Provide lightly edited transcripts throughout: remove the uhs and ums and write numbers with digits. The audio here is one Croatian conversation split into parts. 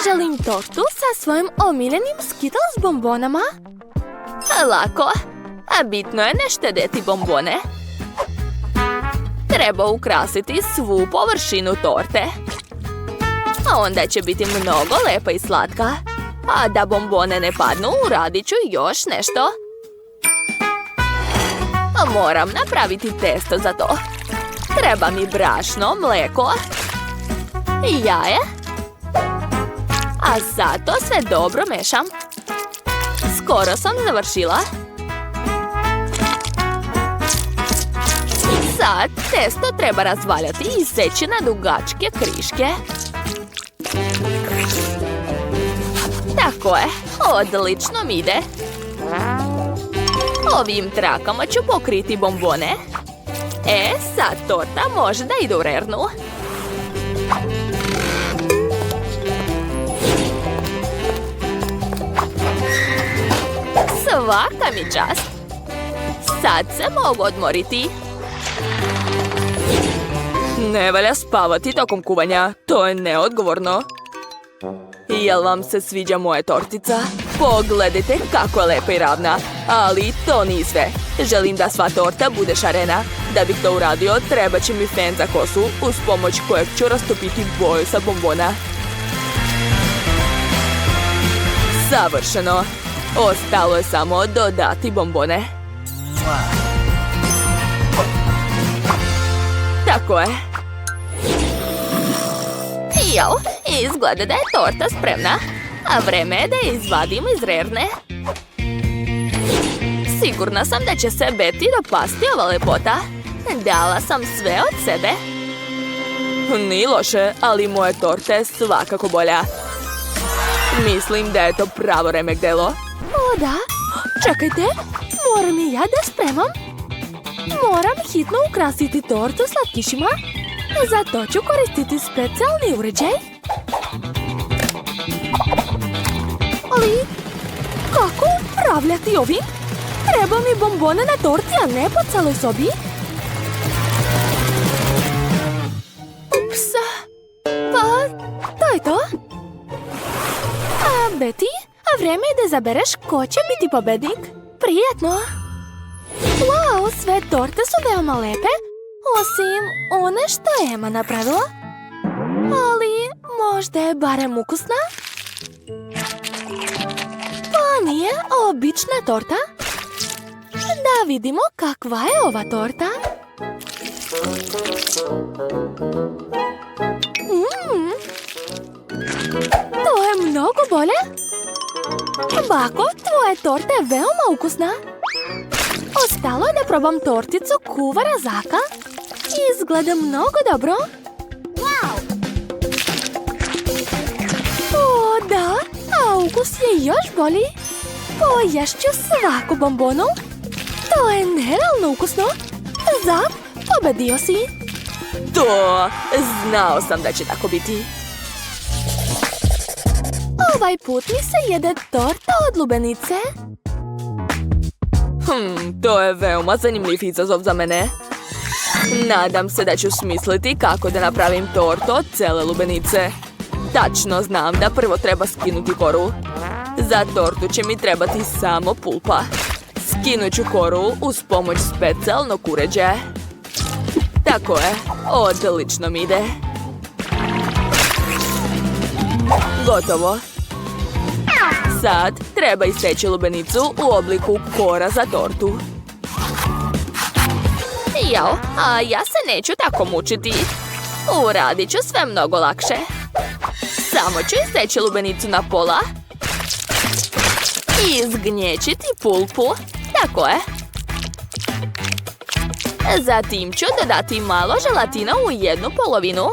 Želim tortu sa svojim omiljenim Skittles bombonama. Lako, a bitno je ne štedeti bombone. Treba ukrasiti svu površinu torte. A onda će biti mnogo lepa i slatka. A da bombone ne padnu, uradit ću još nešto. Moram napraviti testo za to. Treba mi brašno, mlijeko i jaje. A sad to sve dobro mešam. Skoro sam završila. Sad testo treba razvaljati i seći na dugačke kriške. Tako je, odlično mi ide. Ovim trakama ću pokriti bombone. Sad torta može da ide u rernu. Svaka mi čast. Sad se mogu odmoriti. Ne valja spavati tokom kuvanja. To je neodgovorno. Jel vam se sviđa moja tortica? Pogledajte kako je lepa i ravna. Ali to nije sve. Želim da sva torta bude šarena. Da bih to uradio, treba će mi fen za kosu, uz pomoć kojeg ću rastopiti boju sa bombona. Savršeno. Ostalo je samo dodati bombone. Tako je. Jao, izgleda da je torta spremna. A vreme je da je izvadim iz rerne. Sigurna sam da će se Betty dopasti ova lepota. Dala sam sve od sebe. Nije loše, ali moja torta je svakako bolja. Mislim da je to pravo remek delo. O da, čekajte, moram i ja da spremam. Moram hitno ukrasiti tortu slatkišima. Za to ću koristiti specijalni uređaj. Ali, kako upravljati ovim? Treba mi bombone na torti, a ne po celoj sobi. Ups, pa to je to. A Betty, vreme je da zabereš ko će biti pobednik. Prijetno. Wow, sve torte su veoma lepe, osim one što je Emma napravila. Ali možda je barem ukusna? Pa nije obična torta. Da vidimo kakva je ova torta. To je mnogo bolje. Bako, tvoja torta je veoma ukusna. Ostalo je da probam torticu kuvara Zaka. Izgleda mnogo dobro. O, da, a ukus je još bolji. Poješću svaku bombonu. To je nerealno ukusno. Zak, pobedio si. To, znao sam da će tako biti. Ovaj put mi se jede torta od lubenice. To je veoma zanimljiv izazov za mene. Nadam se da ću smisliti kako da napravim tortu od cele lubenice. Tačno znam da prvo treba skinuti koru. Za tortu će mi trebati samo pulpa. Skinut ću koru uz pomoć specijalnog uređaja. Tako je, odlično mi ide. Gotovo. Sad treba isteći lubenicu u obliku kora za tortu. Jao, a ja se neću tako mučiti. Uradit ću sve mnogo lakše. Samo ću isteći lubenicu na pola. I izgnječiti pulpu. Tako je. Zatim ću dodati malo želatina u jednu polovinu.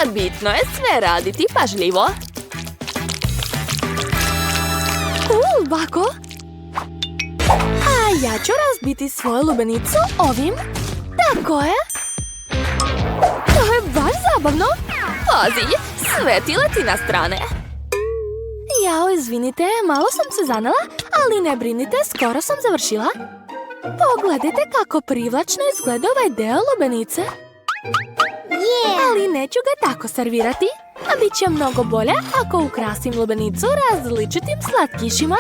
A bitno je sve raditi pažljivo. Cool, Bako. A ja ću razbiti svoju lubenicu ovim. Tako je. To je baš zabavno. Pazi, sve ti leti na strane. Jao, izvinite, malo sam se zanela, ali ne brinite, skoro sam završila. Pogledajte kako privlačno izgleda ovaj deo lubenice. Ali neću ga tako servirati. A bit će mnogo bolje ako ukrasim lubenicu različitim slatkišima.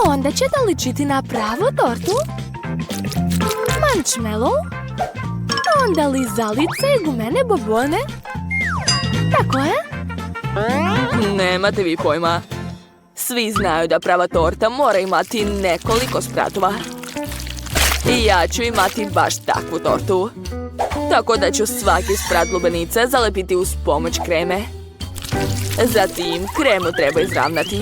Onda će da ličiti na pravu tortu. Marshmallow. Onda lizalice i gumene bombone. Tako je. Nemate vi pojma. Svi znaju da prava torta mora imati nekoliko spratova. I ja ću imati baš takvu tortu. Tako da ću svaki sprat lubenice zalepiti uz pomoć kreme. Zatim kremu treba izravnati.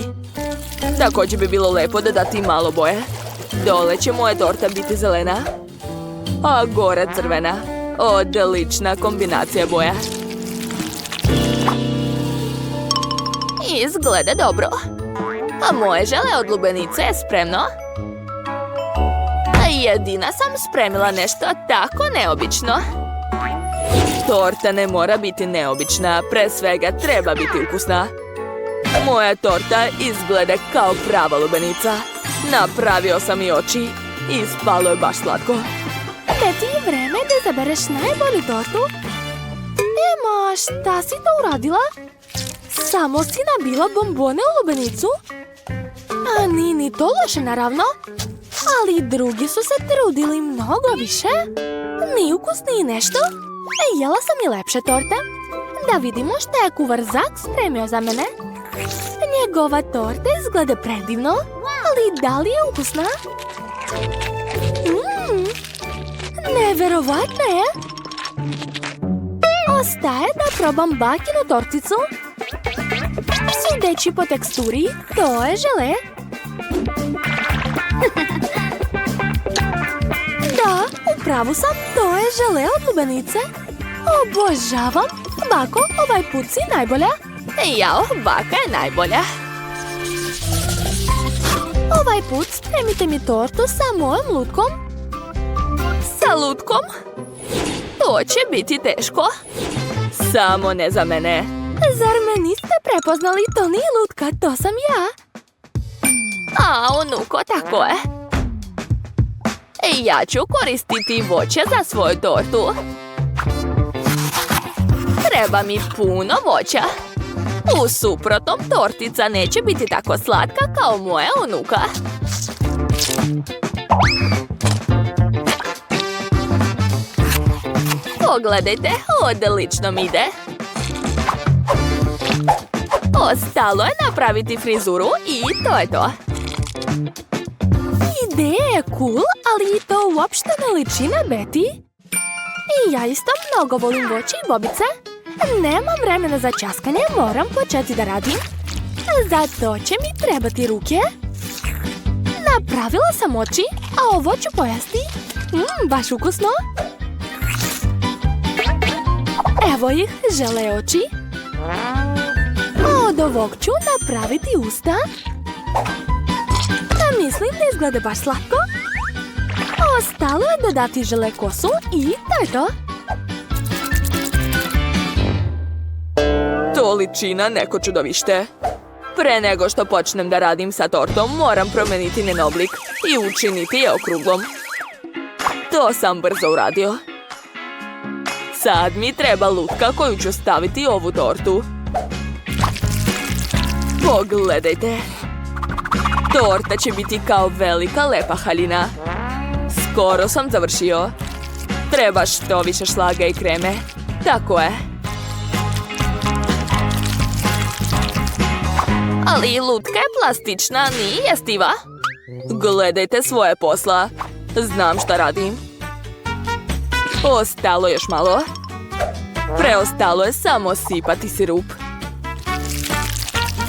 Također bi bilo lepo dodati malo boje. Dole će moja torta biti zelena, a gore crvena. Odlična kombinacija boja. Izgleda dobro. A moje žele od lubenice je spremno. A jedina sam spremila nešto tako neobično. Torta ne mora biti neobična, pre svega treba biti ukusna. Moja torta izgleda kao prava lubenica. Napravio sam i oči. Ispalo je baš slatko. Betty, vreme da izabereš najbolju tortu. Ema, šta si to uradila? Samo si nabila bombone u lubenicu? A nije ni to loše, naravno. Ali drugi su se trudili mnogo više. Ni ukusniji nešto. Jela sam i lepše torte. Da vidimo šta je kuvar Zak spremio za mene. Njegova torta izgleda predivno, ali da li je ukusna? Neverovatno je. Ostaje da probam bakinu torticu. Sudeći po teksturi, to je žele. Da, upravo sam, to je žele od lubenice. Obožavam. Bako, ovaj put si najbolja. Jao, baka je najbolja. Ovaj put spremite mi tortu sa mojom lutkom. Sa lutkom? To će biti teško. Samo ne za mene. Zar me niste prepoznali? To nije lutka, to sam ja. A, unuko, tako je. Ja ću koristiti voće za svoju tortu. Treba mi puno voća. U suprotnom, tortica neće biti tako slatka kao moja unuka. Pogledajte, odlično mi ide. Ostalo je napraviti frizuru i to je to. Ideja je cool, ali to uopšte ne liči na Betty. I ja isto mnogo volim voće i bobice. Nemam vremena za časkanje, moram početi da radim. Za to će mi trebati ruke. Napravila sam oči, a ovo ću pojesti. Baš ukusno. Evo ih, žele oči. Od ovog ću napraviti usta. Mislim da izgleda baš slatko. Ostalo je dodati žele kosu i to je to. To liči na neko čudovište. Pre nego što počnem da radim sa tortom, moram promeniti njen oblik i učiniti je okruglom. To sam brzo uradio. Sad mi treba lutka koju ću staviti u ovu tortu. Pogledajte. Torta će biti kao velika lepa haljina. Skoro sam završio. Treba što više šlaga i kreme. Tako je. Ali lutka je plastična, nije jestiva. Gledajte svoje posla. Znam šta radim. Ostalo još malo. Preostalo je samo sipati sirup.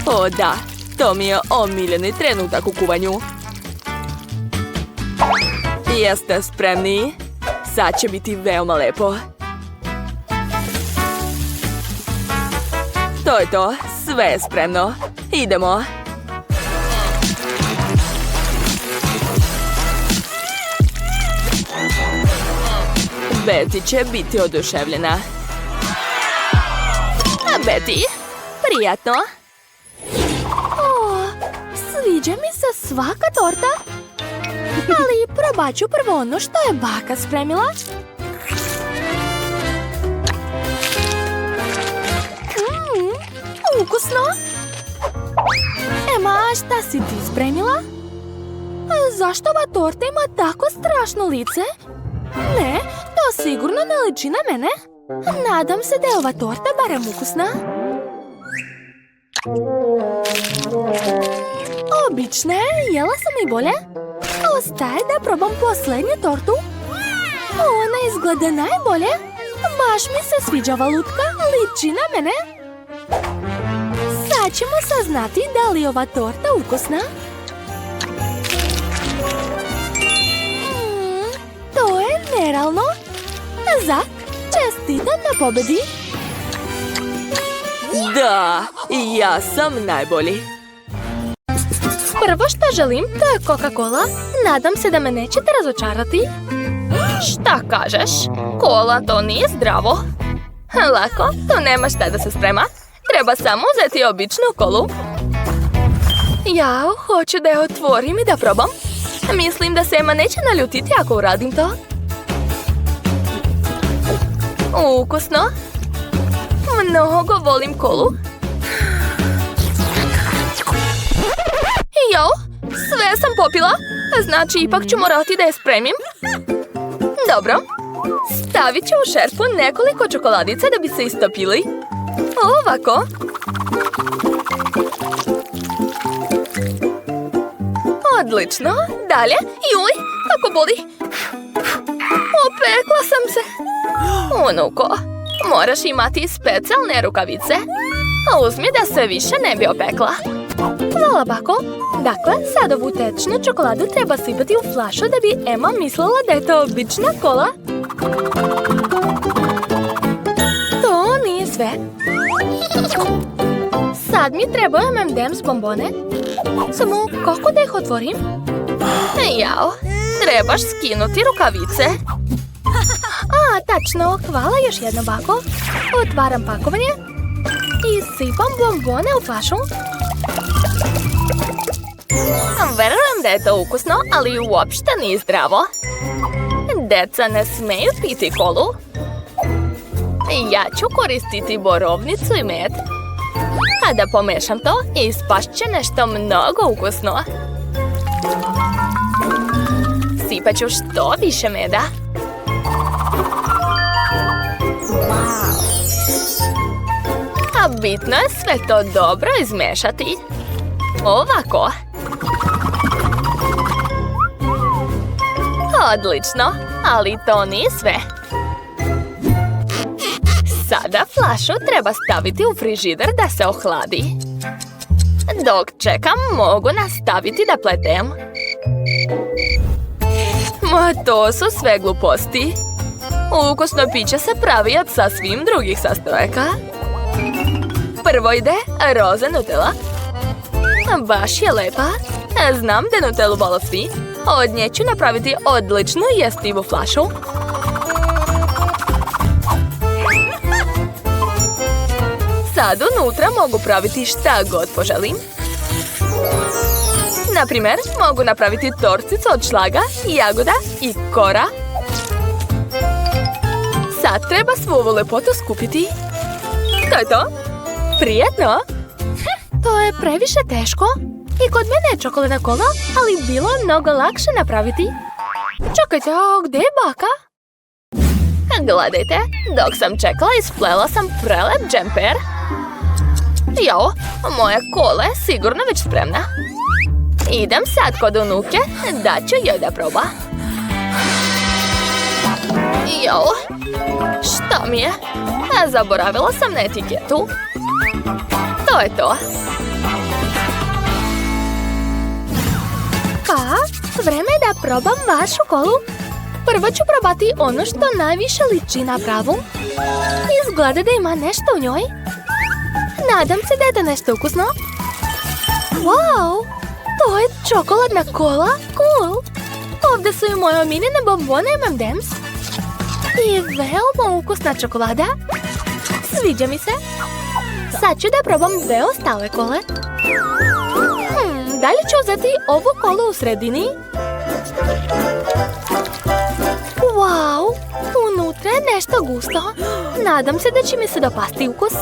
O da, to mi je omiljeni trenutak u kuvanju. Jeste spremni? Sad će biti veoma lepo. To je to, sve je spremno. Idemo. Betty će biti oduševljena. A Betty, prijatno. Sviđa mi se svaka torta. Ali probat ću prvo ono što je baka spremila. A šta si ti spremila? Zašto ova torta ima tako strašno lice? Ne, to sigurno ne liči na mene. Nadam se da je ova torta barem ukusna. Obična je, jela sam i bolje. Ostaje da probam posljednju tortu. Ona izgleda najbolje. Baš mi se sviđa ova lutka, liči na mene. Sad ćemo saznati da li je ova torta ukusna. To je nerealno. Zak, čestitam na pobedi. Da, ja sam najbolji. Prvo što želim, to je Coca-Cola. Nadam se da me nećete razočarati. Šta kažeš? Kola to nije zdravo. Lako, to nema šta da se sprema. Treba samo uzeti običnu kolu. Ja hoću da je otvorim i da probam. Mislim da se Ema neće naljutiti ako uradim to. Ukusno. Mnogo volim kolu. Jo, sve sam popila. Znači, ipak ću morati da je spremim. Dobro. Stavit ću u šerpu nekoliko čokoladica da bi se istopili. Ovako. Odlično. Dalje. Juj, kako boli. Opekla sam se. Unuko, moraš imati specijalne rukavice. Uzmi da se više ne bi opekla. Hvala, bako. Dakle, sad ovu tečnu čokoladu treba sipati u flašu da bi Ema mislila da je to obična kola. To nije sve. Sad mi trebaju M&M's bombone. Samo kako da ih otvorim? Jao, trebaš skinuti rukavice. A, tačno, hvala još jedno, bako. Otvaram pakovanje i sipam bombone u flašu. Verujem da je to ukusno, ali uopšte nije zdravo. Deca ne smeju piti kolu. Ja ću koristiti borovnicu i med. Kada pomešam to, ispašće nešto mnogo ukusno. Sipat ću što više meda. A bitno je sve to dobro izmešati. Ovako. Odlično, ali to nije sve. Sada flašu treba staviti u frižider da se ohladi. Dok čekam, mogu nastaviti da pletem. Ma to su sve gluposti. Ukusno piće se pravi od sasvim drugih sastojaka. Prvo ide roza Nutella. Baš je lepa. Znam da Nutellu vole svi. Od nje ću napraviti odličnu jestivu flašu. Sad unutra mogu praviti šta god poželim. Naprimjer, mogu napraviti torticu od šlaga, jagoda i kora. Sad treba svu ovu lepotu skupiti. To je to. Prijetno. To je previše teško. I kod mene je čokoladna kola, ali bilo je mnogo lakše napraviti. Čekajte, a gdje je baka? Gledajte, dok sam čekala, isplela sam prelep džemper. Jo, moja kola je sigurno već spremna. Idem sad kod unuke, da ću joj da proba. Jo, što mi je? Zaboravila sam na etiketu. To je to. Pa, vreme je da probam vašu kolu. Prvo ću probati ono što najviše liči na pravu. Izgleda da ima nešto u njoj. Nadam se da je to nešto ukusno. Wow, to je čokoladna kola. Cool. Ovdje su i moje omiljene bombone M&M's. I veoma ukusna čokolada. Sviđa mi se. Sad ću da probam dve ostale kole. Dalje ću uzeti ovu kolu u sredini. Wow, unutra je nešto gusto. Nadam se da će mi se dopasti ukus.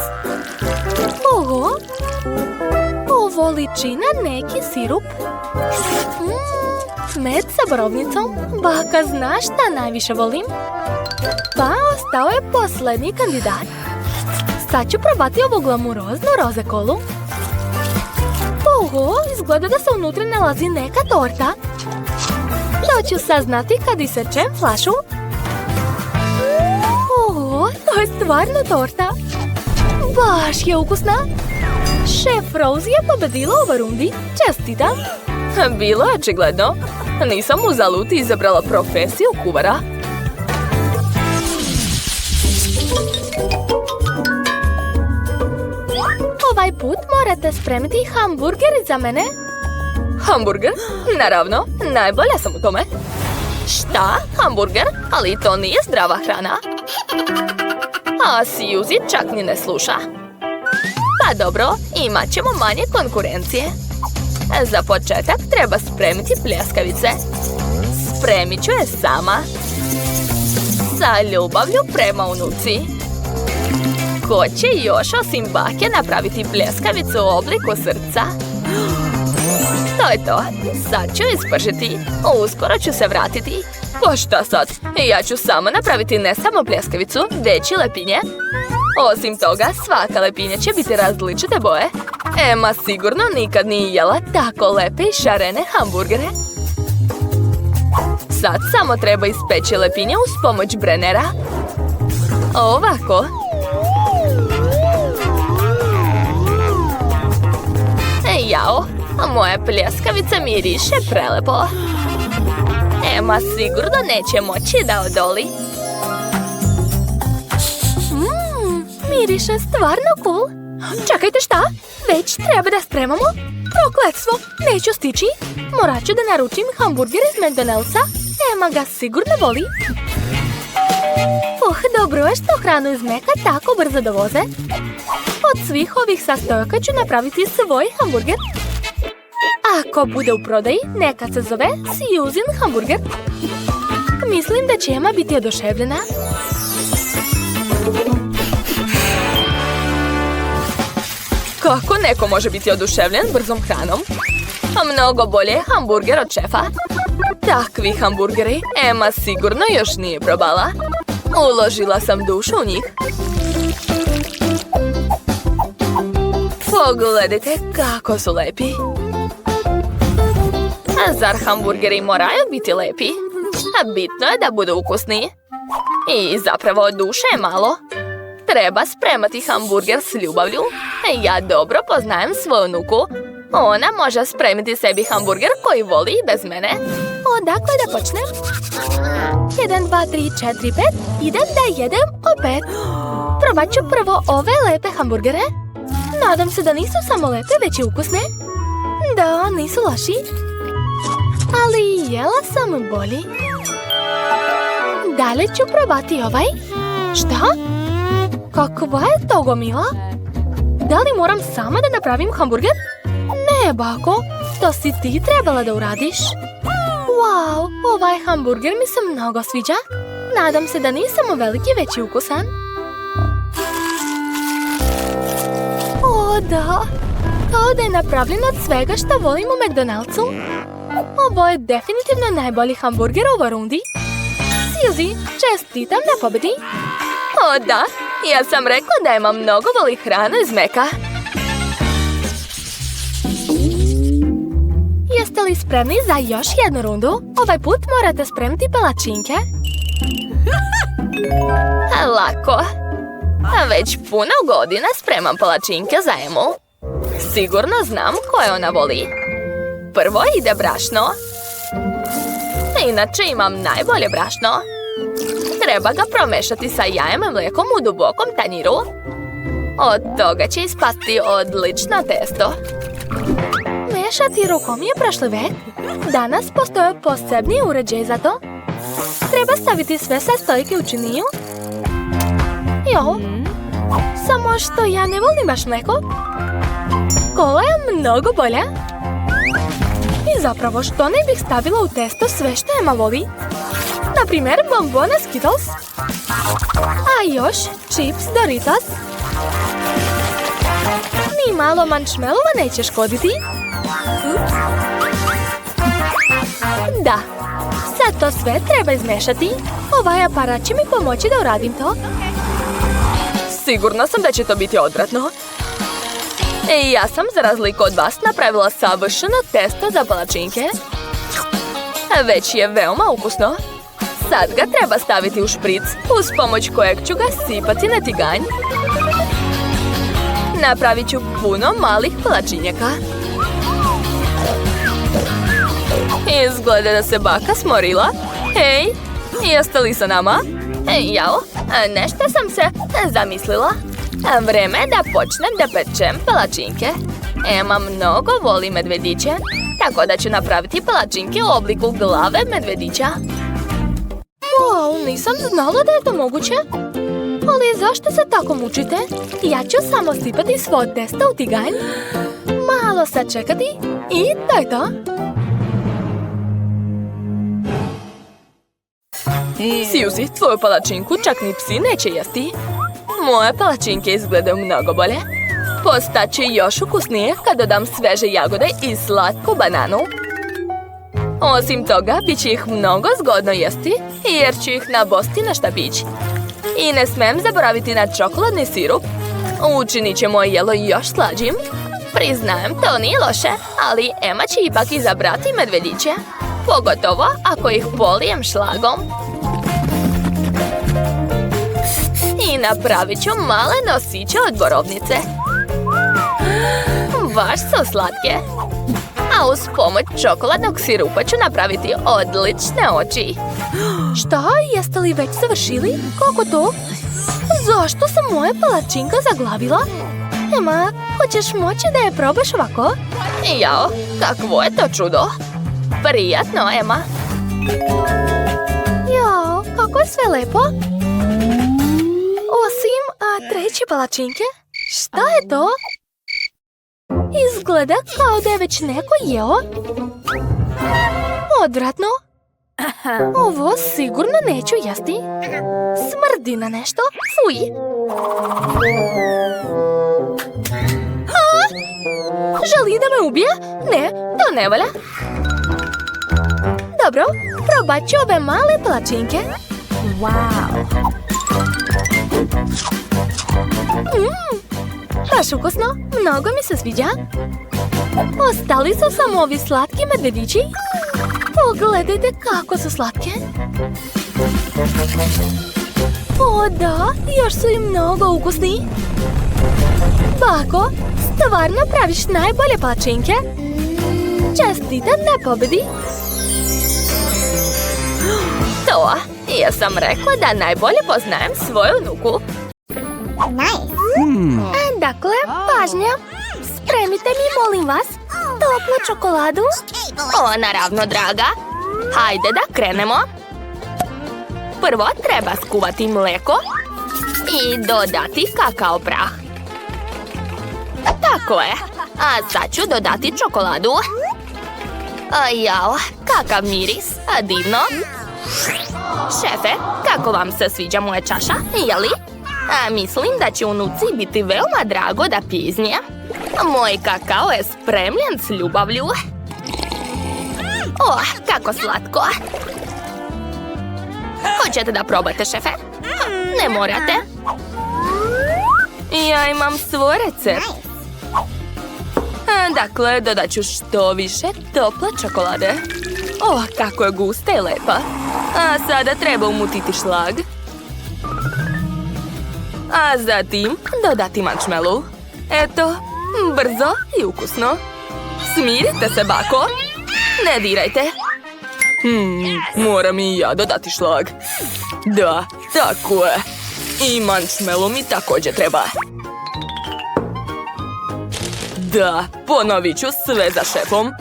Oho, Voli Gina neki sirup? Med sa borovnicom? Baka, znaš šta najviše volim? Pa, ostao je posljednji kandidat. Sad ću probati ovu glamuroznu roze kolu. Oho, izgleda da se unutra nalazi neka torta. To ću saznati kad isečem flašu. Oho, to je stvarno torta. Baš je ukusna. Šef Rose je pobedila u ovoj rundi. Čestitam. Bilo je očigledno. Nisam uzalud izabrala profesiju kuvara. Ovaj put morate spremiti hamburger za mene. Hamburger? Naravno, najbolja sam u tome. Šta? Hamburger? Ali to nije zdrava hrana. A Suzy čak ni ne sluša. Pa dobro, imat ćemo manje konkurencije. Za početak treba spremiti pljeskavice. Spremit ću je sama. Sa ljubavlju prema unuci. Ko će još osim bake napraviti pljeskavicu u obliku srca? To je to. Sad ću ispržiti. Uskoro ću se vratiti. Pa šta sad? Ja ću sama napraviti ne samo pljeskavicu, već i lepinje. Osim toga, svaka lepinja će biti različite boje. Emma sigurno nikad nije jela tako lepe i šarene hamburgere. Sad samo treba ispeći lepinje uz pomoć brenera. Ovako. Jao, moja pljeskavica miriše prelepo. Emma sigurno neće moći da odoli. Miriše stvarno cool. Čekajte, šta? Već treba da spremamo? Prokletstvo, neću stići. Morat ću da naručim hamburger iz McDonald'sa. Emma ga sigurno voli. Dobro je što hranu iz Meka tako brzo dovoze. Od svih ovih sastojaka ću napraviti svoj hamburger. Ako bude u prodaji, neka se zove Susan hamburger. Mislim da će Emma biti oduševljena. Kako neko može biti oduševljen brzom hranom? A mnogo bolje je hamburger od šefa. Takvi hamburgeri Emma sigurno još nije probala. Uložila sam dušu u njih. Pogledajte kako su lepi. A zar hamburgeri moraju biti lepi? A bitno je da budu ukusni. I zapravo duše je malo. Treba spremati hamburger s ljubavlju. Ja dobro poznajem svoju unuku. Ona može spremiti sebi hamburger koji voli i bez mene. Odakle da počnem? 1, 2, 3, 4, 5. Idem da jedem opet. Probat ću prvo ove lepe hamburgere. Nadam se da nisu samo lepe, već i ukusne. Da, nisu loši. Ali jela sam bolji. Dalje ću probati ovaj. Šta? Kakva je to gomila? Da li moram sama da napravim hamburger? Ne, bako, to si ti trebala da uradiš. Wow, ovaj hamburger mi se mnogo sviđa. Nadam se da nisam veliki, već i ukusan. O, da. Kao da je napravljen od svega što volim u McDonald'su. Ovo je definitivno najbolji hamburger u ovoj rundi. Suzy, čestitam na pobedi. O, da. Ja sam rekla da Emma mnogo voli hranu iz Meka. Jeste li spremni za još jednu rundu? Ovaj put morate spremiti palačinke. Lako. Već puno godina spremam palačinke za Emmu. Sigurno znam koje ona voli. Prvo ide brašno. Inače imam najbolje brašno. Treba ga promešati sa jajem i mlijekom u dubokom tanjiru. Od toga će ispasti odlično testo. Mešati rukom je prošli vek. Danas postoje posebni uređaj za to. Treba staviti sve sastojke u činiju. Jo, samo što ja ne volim baš mlijeko. Kola je mnogo bolja. I zapravo što ne bih stavila u testo sve što Emma voli? Naprimjer, bombone Skittles. A još chips Doritos. Ni malo marshmallova neće škoditi. Da, sad to sve treba izmešati. Ovaj aparat će mi pomoći da uradim to. Sigurna sam da će to biti odvratno. Ja sam, za razliku od vas, napravila savršeno testo za palačinke. Već je veoma ukusno. Sad ga treba staviti u špric, uz pomoć kojeg ću ga sipati na tiganj. Napravit ću puno malih palačinjaka. Izgleda da se baka smorila. Hej, jeste li sa nama? Jao, nešto sam se zamislila. Vreme je da počnem da pečem palačinke. Ema mnogo voli medvediće, tako da ću napraviti palačinke u obliku glave medvedića. Wow, nisam znala da je to moguće. Ali zašto se tako mučite? Ja ću samo sipati svo testo u tiganj. Malo sačekati i to je to. Suzy, tvoju palačinku čak ni psi neće jesti. Moje palačinke izgledaju mnogo bolje. Postaće još ukusnije kad dodam sveže jagode i slatku bananu. Osim toga, bit će ih mnogo zgodno jesti, jer ću ih nabosti na štapić. I ne smem zaboraviti na čokoladni sirup. Učinit će moje jelo još slađim. Priznajem, to nije loše, ali Ema će ipak izabrati medvediće. Pogotovo ako ih polijem šlagom. I napravit ću male nosiće od borovnice. Baš su slatke. A uz pomoć čokoladnog sirupa ću napraviti odlične oči. Šta? Jeste li već završili? Kako to? Zašto se moja palačinka zaglavila? Ema, hoćeš moći da je probaš ovako? Jao, kakvo je to čudo. Prijatno, Ema. Jao, kako je sve lepo. Osim treće palačinke. Šta je to? Izgleda kao da je već neko jeo. Odvratno. Ovo sigurno neću jesti. Smrdi na nešto. Fuj. Želi da me ubije? Ne, to ne valja. Dobro, probat ću ove male palačinke. Wow. Baš ukusno, mnogo mi se sviđa. Ostali su samo ovi slatki medvedići. Pogledajte kako su slatke. O da, još su i mnogo ukusni. Bako, stvarno praviš najbolje palačinke. Čestitam na pobedi. To, ja sam rekla da najbolje poznajem svoju unuku. Dakle, pažnja. Spremite mi, molim vas, toplu čokoladu. O, naravno, draga. Hajde da krenemo. Prvo treba skuvati mleko i dodati kakao prah. Tako je. A sad ću dodati čokoladu. Jao, kakav miris, divno. Šefe, kako vam se sviđa moja čaša, jeli? Mislim da će unuci biti veoma drago da pije iz nje. Moj kakao je spremljen s ljubavlju. O, kako slatko. Hoćete da probate, šefe? Ne morate. Ja imam svoj recept. Dakle, dodat ću što više tople čokolade. O, kako je gusta i lepa. A sada treba umutiti šlag. A zatim dodati marshmallow. Eto, brzo i ukusno. Smirite se, bako. Ne dirajte. Moram i ja dodati šlag. Da, tako je. I marshmallow mi također treba. Da, ponovit ću sve za šefom.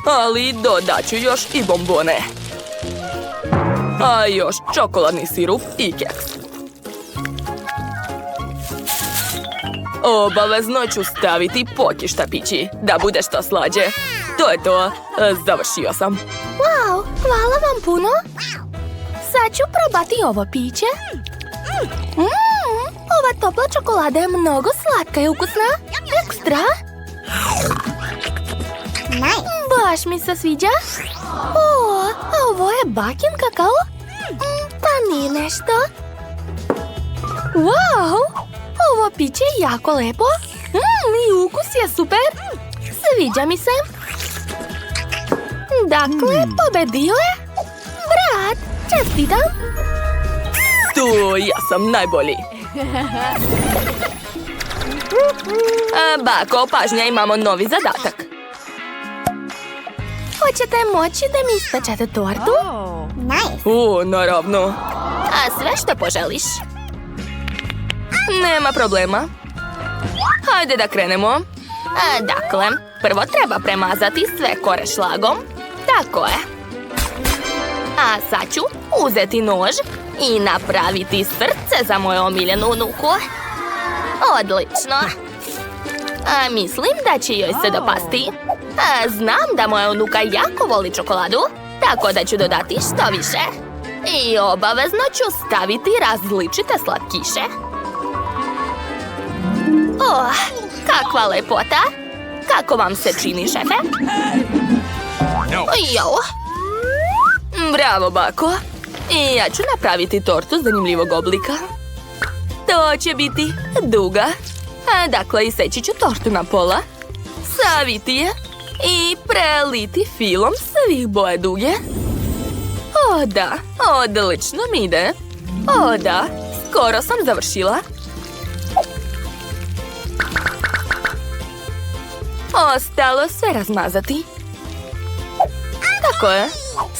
Ali dodat ću još i bombone. A još čokoladni sirup i keks. Obavezno ću staviti poki štapići, da bude što slađe. To je to. Završio sam. Wow, hvala vam puno. Sad ću probati ovo piće. Ova topla čokolada je mnogo slatka i ukusna. Ekstra. ekstra. Baš mi se sviđa. O, a ovo je bakin kakao? Pa nije nešto. Wow, ovo piće je jako lepo. I ukus je super. Sviđa mi se. Dakle, pobedio je brat. Čestitam. Tu, ja sam najbolji. Bako, pažnja, imamo novi zadatak. Hoćete moći da mi ispečete tortu? Naravno. A sve što poželiš. Nema problema. Hajde da krenemo. Dakle, prvo treba premazati sve kore šlagom. Tako je. A sad ću uzeti nož i napraviti srce za moju omiljenu unuku. Odlično. Mislim da će joj se dopasti. Znam da moja unuka jako voli čokoladu, tako da ću dodati što više. I obavezno ću staviti različite slatkiše. Kakva lepota! Kako vam se čini, šefe? Jo. Bravo, bako. I ja ću napraviti tortu zanimljivog oblika. To će biti duga. Dakle, iseći ću tortu na pola, saviti je i preliti filom svih boje duge. O da, odlično mi ide. O da, skoro sam završila. Ostalo sve razmazati. Tako je.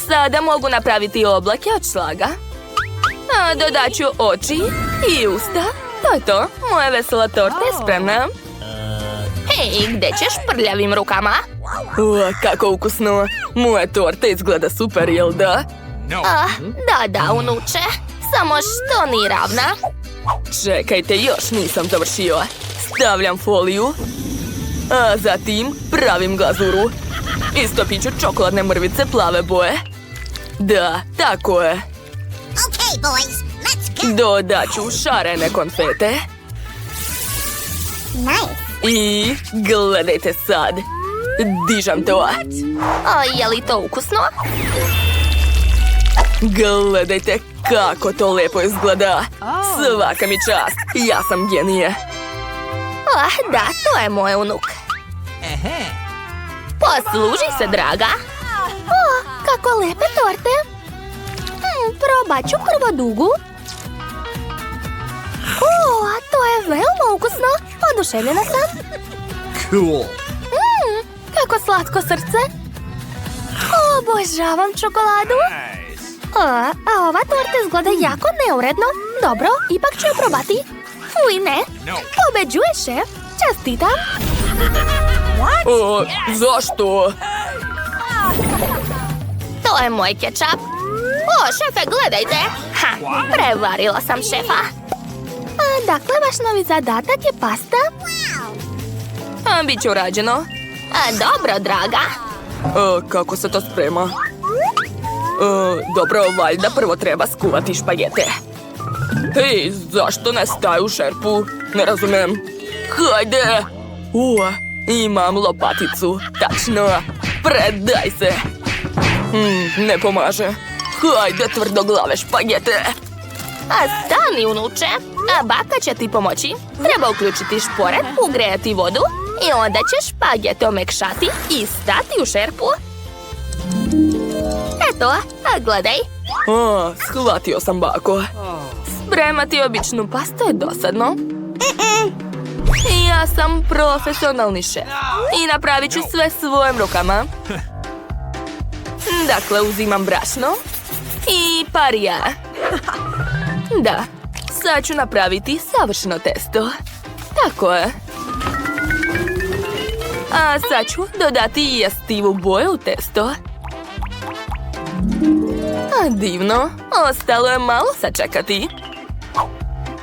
Sada mogu napraviti oblake od šlaga. Dodat ću oči i usta. To je to. Moja vesela torta je spremna. Hej, gde ćeš prljavim rukama? Kako ukusno. Moja torta izgleda super, jel da? Da, unuče. Samo što ni ravna. Čekajte, još nisam završio. Stavljam foliju. A zatim pravim glazuru. Istopit ću čokoladne mrvice plave boje. Da, tako je. Okay, boys, let's go. Dodat ću šarene konfete. I gledajte sad. Dižam to. Je li to ukusno? Gledajte kako to lepo izgleda. Svaka mi čast. Ja sam genije. Da, to je moj unuk. Posluži se, draga. Kako lepe torte. Probat ću prvo dugu. To je veoma ukusno. Oduševljena sam. Cool. Kako slatko srce. Obožavam čokoladu. A ova torta izgleda jako neuredno. Dobro, ipak ću je probati. Fuj, ne. Pobeđuje šef. Čestitam. Zašto? To je moj kečap. Šefe, gledajte. Prevarila sam šefa. Dakle, vaš novi zadatak je pasta. Biće urađeno. Dobro, draga. Kako se to sprema? Dobro, valjda prvo treba skuvati špagete. Hej, zašto ne staju u šerpu? Ne razumem. Hajde! Imam lopaticu. Tačno. Predaj se. Ne pomaže. Hajde, tvrdoglave špagete. Stani, unuče. Baka će ti pomoći. Treba uključiti šporet, ugrejati vodu i onda ćeš špagete omekšati i stati u šerpu. Eto, gledaj. Shvatio sam, bako. Spremati običnu pastu je dosadno. Ja sam profesionalni šef i napravit ću sve svojim rukama. Dakle, uzimam brašno i parija. Da, sad ću napraviti savršeno testo. Tako je. A sad ću dodati i jastivu boju u testo. Divno, ostalo je malo sačekati.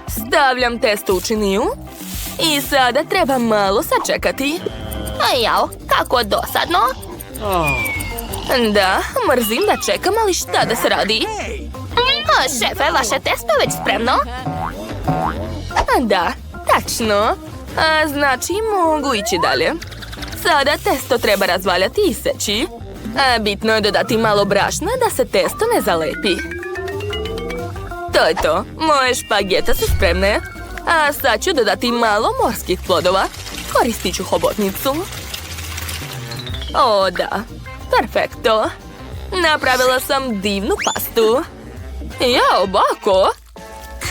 Stavljam testo u činiju i sada treba malo sačekati. Jao, kako dosadno. Da, mrzim da čekam, ali šta da se radi? Šefe, vaše testo je već spremno. Da, tačno. Znači, mogu ići dalje. Sada testo treba razvaljati i seći. Bitno je dodati malo brašna da se testo ne zalepi. To je to. Moje špagete su spremne. A sad ću dodati malo morskih plodova. Koristit ću hobotnicu. O, da. Perfekto. Napravila sam divnu pastu. Jao, bako!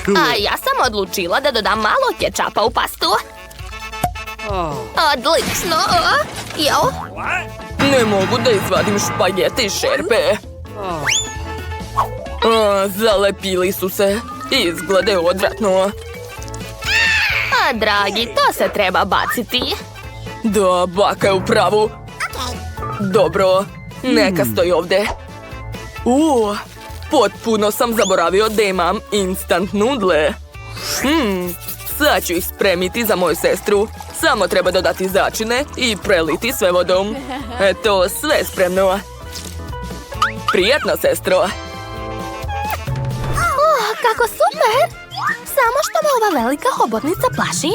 A ja sam odlučila da dodam malo kečapa u pastu. Odlično! Jao? Ne mogu da izvadim špagete iz šerpe. Zalepili su se. Izglede odvratno. Dragi, to se treba baciti. Da, baka je u pravu. Dobro, neka stoji ovde. Potpuno sam zaboravio da imam instant nudle. Sad ću ih spremiti za moju sestru. Samo treba dodati začine i preliti sve vodom. Eto, sve je spremno. Prijetno, sestro. Kako super! Samo što me ova velika hobotnica plaši.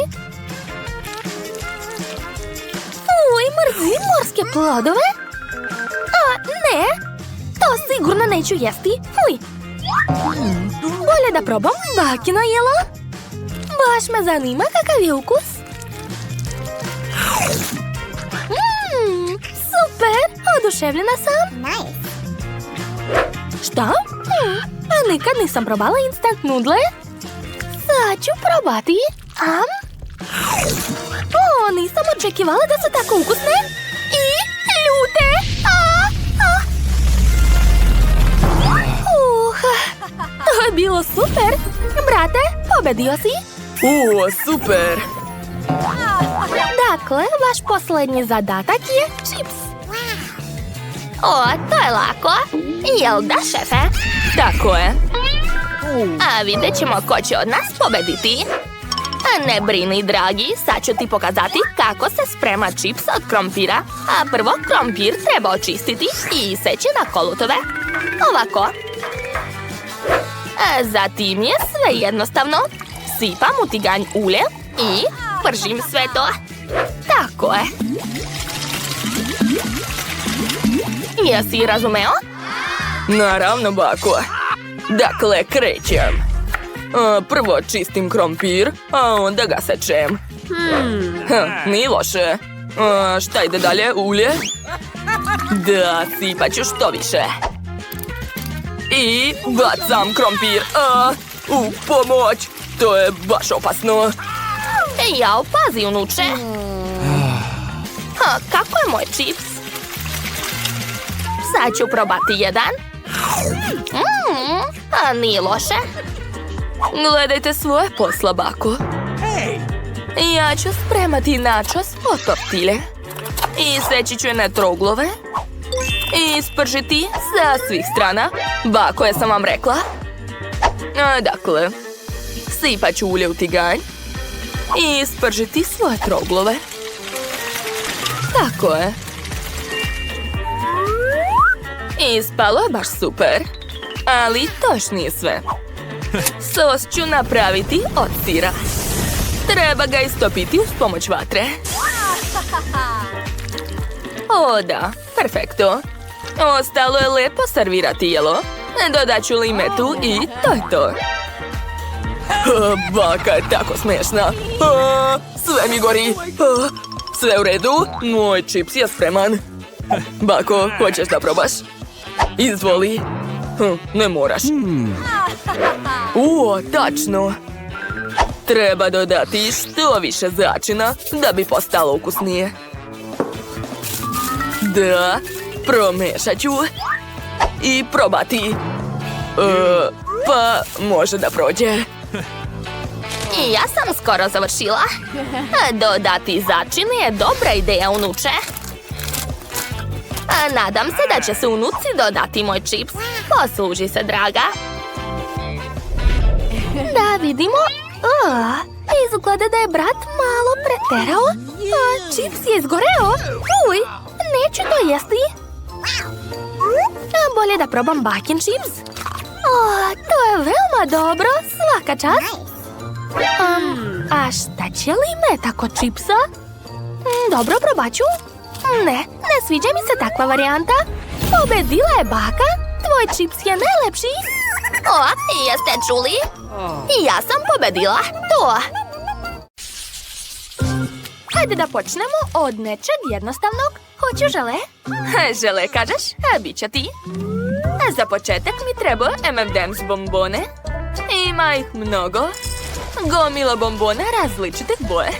Mrzim morske plodove. Ne, to sigurno neću jesti. Bolje da probam bakino jelo. Baš me zanima kakav je ukus. Super, oduševljena sam. Nice. Šta? Nikad nisam probala instant nudle. Sad ću probati. Nisam očekivala da su tako ukusne. I ljute. To je bilo super. Brate, pobedio si. Super. Dakle, vaš posljednji zadatak je čips. To je lako. Jel da, šefe? Tako je. A vidjet ćemo ko će od nas pobediti. Ne brini, dragi, sad ću ti pokazati kako se sprema čips od krompira. A prvo krompir treba očistiti i iseći na kolutove. Ovako. Zatim je sve jednostavno. Sipam u tiganj ulje i pržim sve to. Tako je. Jesi razumeo? Naravno, bako. Dakle, krećem. Prvo čistim krompir, a onda ga sečem. Nije loše. Šta ide dalje? Ulje? Da, sipat ću što više. I bacam krompir. Pomoć! To je baš opasno. Jao, pazi, unuče. Kako je moj čips? Sad ću probati jedan. Nije loše. Gledajte svoje posla, bako. Ja ću spremati načos od tortilje. I seći ću je na troglove. I spržiti sa svih strana. Bako, ja sam vam rekla. Dakle, sipat ću ulje u tiganj. I spržiti svoje troglove. Tako je. Ispalo je baš super. Ali to još nije sve. Sos ću napraviti od sira. Treba ga istopiti uz pomoć vatre. O, da, perfekto. Ostalo je lepo servirati jelo. Dodat ću limetu i to je to. Baka je tako smiješna. Sve mi gori. Sve u redu, moj čips je spreman. Bako, hoćeš da probaš? Izvoli. Ne moraš. Tačno. Treba dodati što više začina da bi postalo ukusnije. Da, promešat ću. I probati. Pa može da prođe. I ja sam skoro završila. Dodati začine je dobra ideja, unuče. Nadam se da će se unuci dodati moj čips. Posluži se, draga. Da vidimo. Izgleda da je brat malo preterao. Čips je izgoreo. Neću to jesti. Bolje da probam bakin čips. To je veoma dobro. Svaka čast. A A šta će li meta kod čipsa? Dobro, probat ću. Ne sviđa mi se takva varijanta. Pobedila je baka. Tvoj čips je najlepši. O, jeste čuli? Ja sam pobedila. To. Hajde da počnemo od nečeg jednostavnog. Hoću žele? Žele, kažeš? Bit će ti. Za početak mi treba M&M's bombone. Ima ih mnogo. Gomila bombona različitih boje.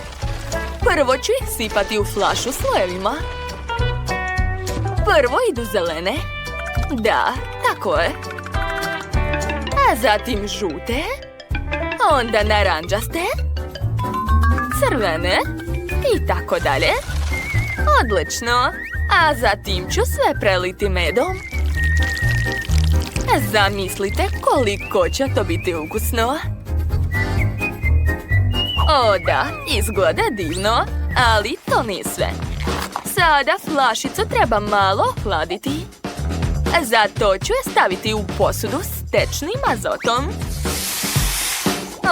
Prvo ću ih sipati u flašu slojevima. Prvo idu zelene. Da, tako je. A zatim žute. Onda naranđaste. Crvene. I tako dalje. Odlično. A zatim ću sve preliti medom. Zamislite koliko će to biti ukusno. O da, izgleda divno, ali to nije sve. Sada flašicu treba malo ohladiti. Zato ću je staviti u posudu s tečnim azotom.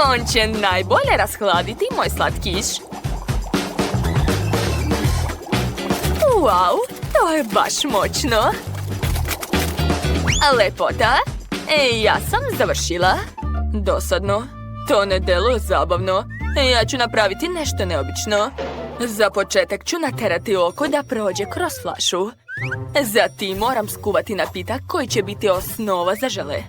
On će najbolje rashladiti moj slatkiš. Wow, to je baš moćno. Lepota. Ja sam završila. Dosadno. To ne deluje zabavno. Ja ću napraviti nešto neobično. Za početak ću naterati oko da prođe kroz flašu. Zatim moram skuvati napitak koji će biti osnova za žele.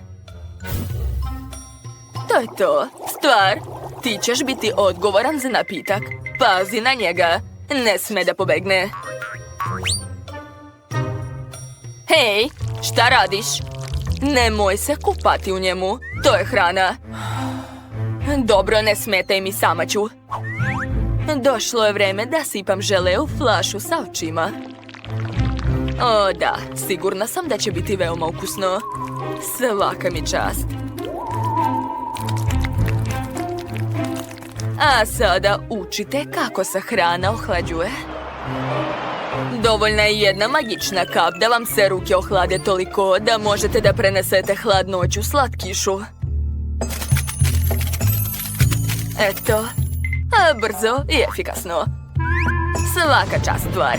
To je to. Stvar, ti ćeš biti odgovoran za napitak. Pazi na njega. Ne sme da pobegne. Hej, šta radiš? Nemoj se kupati u njemu. To je hrana. Dobro, ne smetaj mi, sama ću. Došlo je vreme da sipam žele u flašu sa očima. O da, sigurna sam da će biti veoma ukusno. Svaka mi čast. A sada učite kako se hrana ohlađuje. Dovoljna je jedna magična kap da vam se ruke ohlade toliko da možete da prenesete hladnoću slatkišu. Eto, brzo i efikasno. Svaka čast, stvar.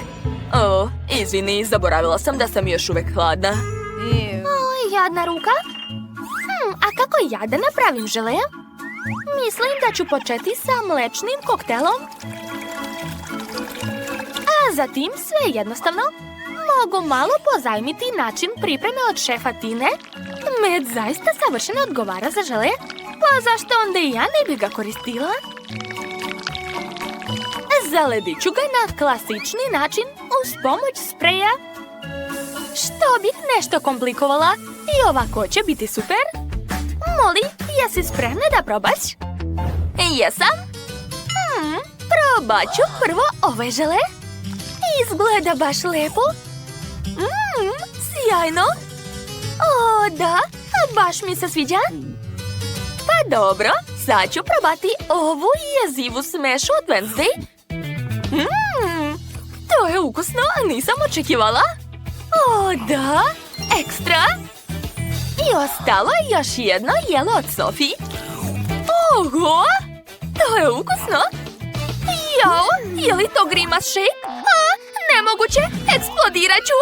O, izvini, zaboravila sam da sam još uvek hladna. O, jadna ruka. A kako ja da napravim žele? Mislim da ću početi sa mlečnim koktelom. A zatim sve jednostavno. Mogu malo pozajmiti način pripreme od šefa Tine. Med zaista savršeno odgovara za žele. Pa zašto onda i ja ne bi ga koristila? Zaledit ću ga na klasični način uz pomoć spreja. Što bih nešto komplikovala? I ovako će biti super. Molly, jesi spremna da probaš? Jesam. Probat ću prvo ove žele. Izgleda baš lepo. Sjajno. O, da, baš mi se sviđa. Pa dobro, sad ću probati ovu jezivu smešu od Wednesday. To je ukusno, nisam očekivala. O, da, ekstra. I ostalo je još jedno jelo od Sophie. Oho, to je ukusno. Jao, je li to grimas shake? Nemoguće, eksplodirat ću.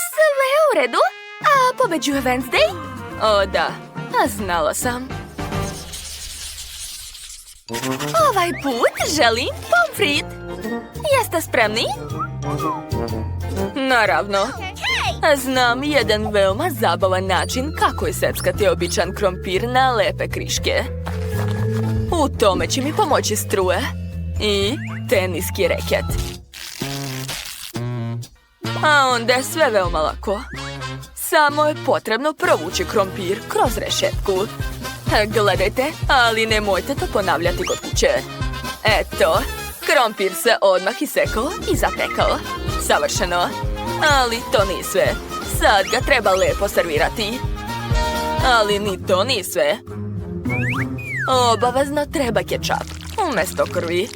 Sve u redu. A pobeđuje Wednesday? O da, znala sam. Ovaj put želim pomfrit. Jeste spremni? Naravno. Znam jedan veoma zabavan način kako iseckati običan krompir na lepe kriške. U tome će mi pomoći struje i teniski reket. A onda je sve veoma lako. Samo je potrebno provući krompir kroz rešetku. Gledajte, ali nemojte to ponavljati kod kuće. Eto, krompir se odmah isekao i zapekao. Savršeno. Ali to nije sve. Sad ga treba lepo servirati. Ali ni to nije sve. Obavezno treba kečap umjesto krvi.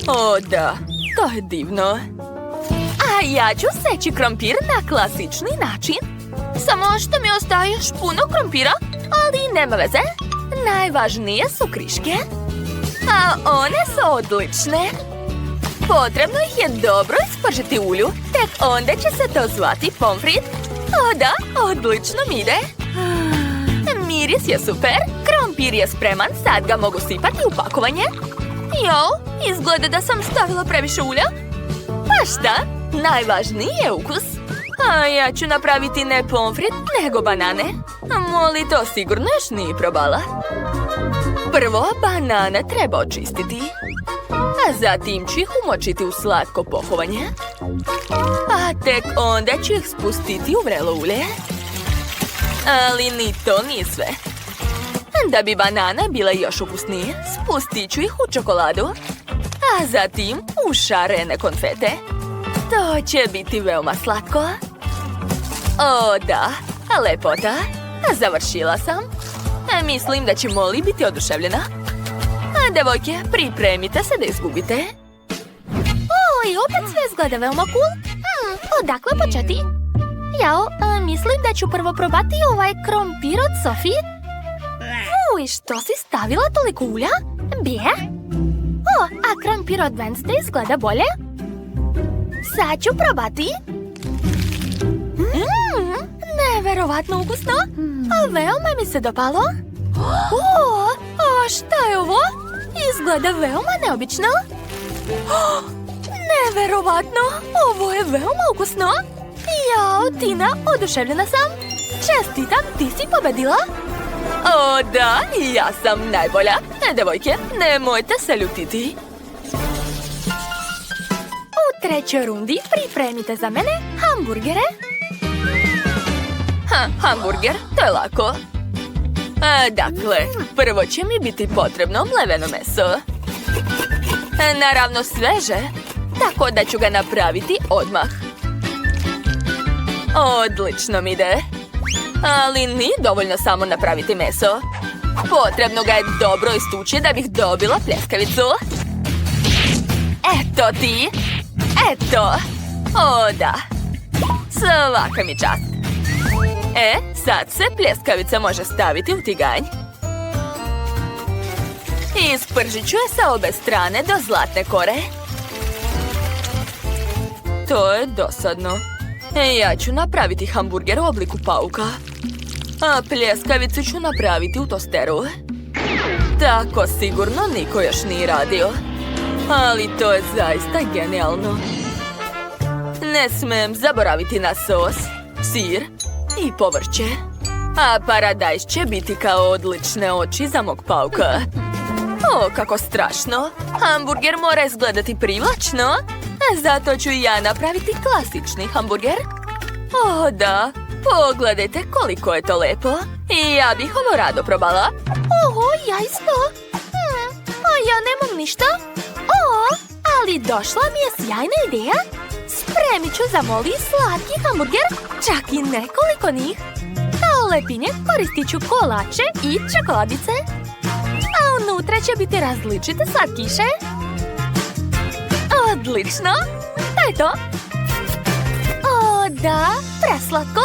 O da, to je divno. A ja ću seći krompir na klasični način. Samo što mi ostaje još puno krompira, ali nema veze. Najvažnije su kriške. A one su odlične. Potrebno ih je dobro ispržiti u ulju, tek onda će se to zvati pomfrit. O da, odlično mi ide. Miris je super, krompir je spreman, sad ga mogu sipati u pakovanje. Jo, izgleda da sam stavila previše ulja. Pa šta, najvažniji je ukus. A ja ću napraviti ne pomfrit, nego banane. Molly to sigurno još nije probala. Prvo, banane treba očistiti. A zatim ću ih umočiti u slatko pohovanje. A tek onda ću ih spustiti u vrelo ulje. Ali ni to nije sve. Da bi banane bile još ukusnije, spustit ću ih u čokoladu. A zatim u šarene konfete. To će biti veoma slatko. O da, lepota. Završila sam. Mislim da će Molly biti oduševljena. Devojke, pripremite se da izgubite. O, i opet sve izgleda veoma cool. Odakle početi? Jao, mislim da ću prvo probati ovaj krompir od Sophie. Uj, što si stavila toliko ulja? Bije? O, a krompir od Wednesday izgleda bolje. Sad ću probati. Neverovatno ukusno. A veoma mi se dopalo. O, a šta je ovo? Izgleda veoma neobično. Neverovatno, ovo je veoma ukusno. Jao, Tina, oduševljena sam. Čestitam, ti si pobedila. O da, ja sam najbolja. Devojke, nemojte se ljutiti. U trećoj rundi pripremite za mene hamburgere. Hamburger, to je lako. Dakle, prvo će mi biti potrebno mleveno meso. Naravno sveže, tako da ću ga napraviti odmah. Odlično mi ide. Ali nije dovoljno samo napraviti meso. Potrebno ga je dobro istući da bih dobila pljeskavicu. Eto ti. Eto. O da. Svaka mi čast. Sad se pljeskavica može staviti u tiganj. Ispržit ću je sa obe strane do zlatne kore. To je dosadno. Ja ću napraviti hamburger u obliku pauka. A pljeskavicu ću napraviti u tosteru. Tako sigurno niko još nije radio. Ali to je zaista genijalno. Ne smem zaboraviti na sos, sir i povrće. A paradajz će biti kao odlične oči za mog pauka. O, kako strašno. Hamburger mora izgledati privlačno. Zato ću ja napraviti klasični hamburger. O, da. Pogledajte koliko je to lepo. I ja bih ovo rado probala. Oho, ja isto. A ja nemam ništa. O, ali došla mi je sjajna ideja. Spremit ću za Molly slatki hamburger, čak i nekoliko njih. Kao lepinje koristit ću kolače i čokoladice. A unutra će biti različite slatkiše. Odlično! To je to. O, da, preslatko.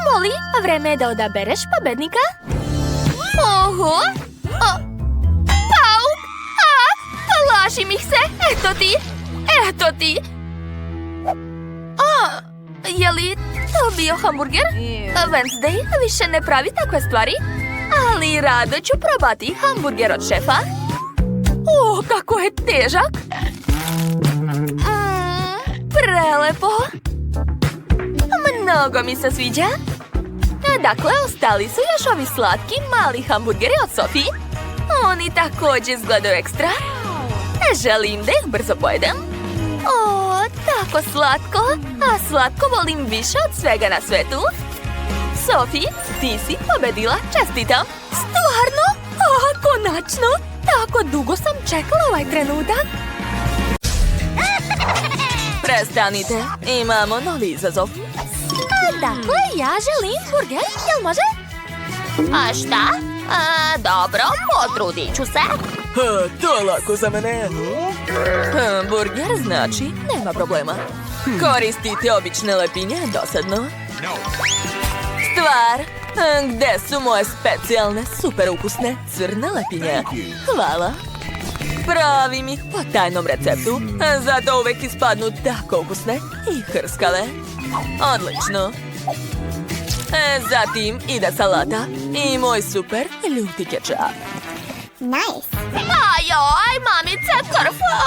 Molly, vreme je da odabereš pobednika. Oho! Pauk! Plašim ih se! Eto ti! Eto ti! Je li to bio hamburger? Wednesday više ne pravi takve stvari. Ali rado ću probati hamburger od šefa. O, kako je težak! Prelepo! Mnogo mi se sviđa. Dakle, ostali su još ovi slatki mali hamburgeri od Sophie. Oni također izgledaju ekstra. Želim da ih brzo pojedem. O, tako slatko. A slatko volim više od svega na svetu. Sophie, ti si pobedila. Čestitam. Stvarno? O, konačno. Tako dugo sam čekala ovaj trenutak. Prestanite. Imamo novi izazov. Dakle, ja želim burger. Jel može? A šta? Dobro, potrudit ću se. To je lako za mene. Burger znači, nema problema. Koristite obične lepinje, dosadno. Stvar, gde su moje specijalne, super ukusne crne lepinje? Hvala. Pravim ih po tajnom receptu, zato uvek ispadnu tako ukusne i hrskave. Odlično. Zatim ide salata i moj super ljuti kečap. Ajoj, mamice, krfa!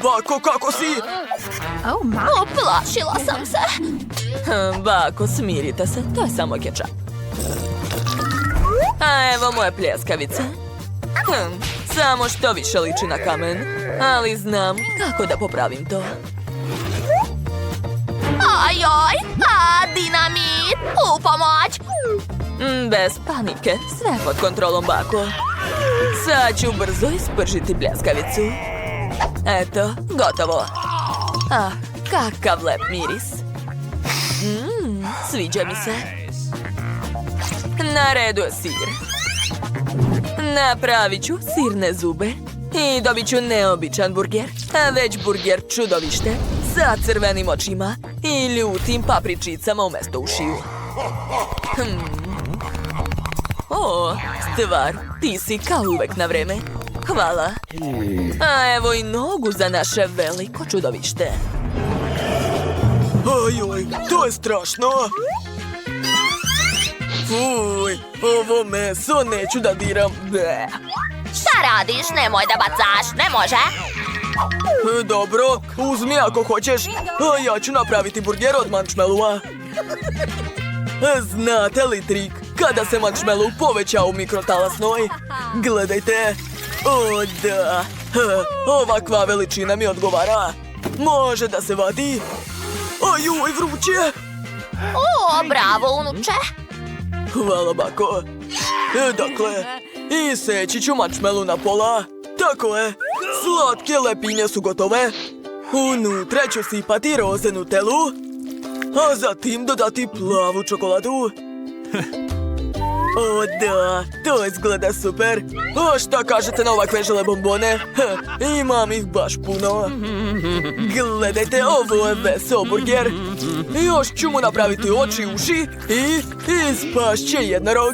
Bako, kako si? Uplašila sam se. Bako, smirite se, to je samo kečap. A evo moje pljeskavice. Samo što više liči na kamen, ali znam kako da popravim to. Ajoj, dinamit, u pomoć! Bez panike, sve pod kontrolom, Bako. Sad ću brzo ispržiti pljeskavicu. Eto, gotovo. Ah, kakav lep miris. Sviđa mi se. Na redu je sir. Napravit ću sirne zube i dobit ću neobičan burger, već burger čudovište sa crvenim očima i ljutim papričicama umjesto ušiju. O, stvar, ti si kao uvek na vreme. Hvala. A evo i nogu za naše veliko čudovište. Ojoj, to je strašno. Fuj, ovo meso neću da diram. Bleh. Šta radiš? Nemoj da bacaš, ne može. Dobro, uzmi ako hoćeš. A ja ću napraviti burger od marshmallowa. Znate li trik kada se marshmallow poveća u mikrotalasnoj? Gledajte. O, da. Ovakva veličina mi odgovara. Može da se vadi. Ajuj, vruće. O, bravo, unuče. Hvala, Bako. Dakle, iseći ću marshmallow na pola. Tako je. Slatke lepinje su gotove. Unutra ću sipati roze nutelu, a zatim dodati plavu čokoladu. O da, to izgleda super. A šta kažete na ovakve žele bombone? Imam ih baš puno. Gledajte, ovo je veso burger. Još ću mu napraviti oči, uši i ispašće jednorog.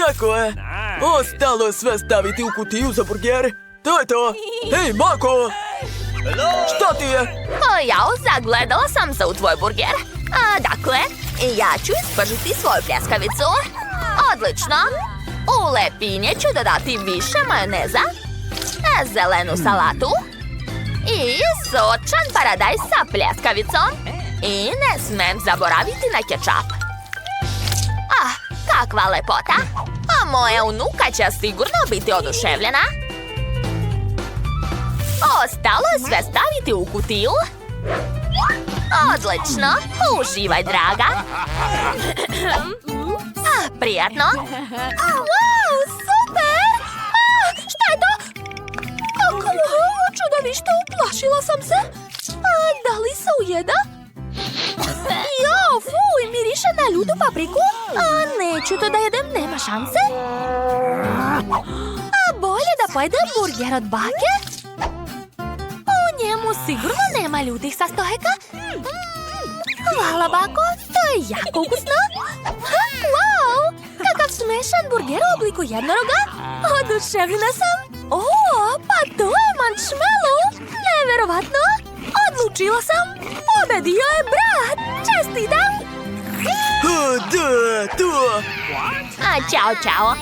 Tako je. Ostalo je sve staviti u kutiju za burger. To je to. Hej, Bako! Šta ti je? Jao, zagledala sam se u tvoj burger. Dakle, ja ću ispržiti svoju pljeskavicu. Odlično. U lepinje ću dodati više majoneza, zelenu salatu i sočan paradajz sa pljeskavicom. I ne smem zaboraviti na kečap. Kakva lepota. A moja unuka će sigurno biti oduševljena. Ostalo je sve staviti u kutiju. Odlično. Uživaj, draga. Prijatno. Wow, super! Šta je to? Kako je ovo čudovište? Uplašila sam se. Da li se ujeda? Jo, fuj, miriše na ljutu papriku. Neću to da jedem, nema šanse. Bolje da pojedem burger od bake. U njemu sigurno nema ljutih sastojaka. Hvala, Bako, to je jako ukusno. Wow, kakav smešan burger u obliku jednoroga. Oduševljena sam. O, pa to je marshmallow. Neverovatno. Odlučila sam. Pobedio je brat. Čestitam. Da, to. Ćao, čao.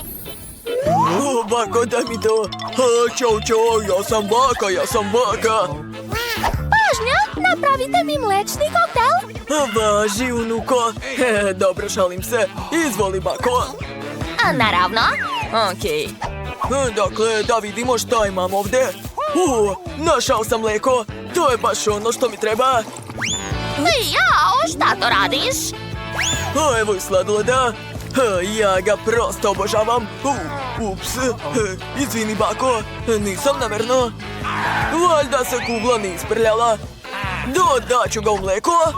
O, Bako, daj mi to. Ćao, čao, ja sam Baka. Pažnja, napravite mi mlečni koktel. Važi, unuko. Dobro, šalim se. Izvoli, Bako. Naravno. Okej. Dakle, da vidimo šta imam ovde. Našao sam mleko. To je baš ono što mi treba. Jao, šta to radiš? Evo i sladoleda. Ja ga prosto obožavam. Ups. Izvini, Bako. Nisam namerno. Valjda se kugla ne isprljala. Dodat ću ga u mleko,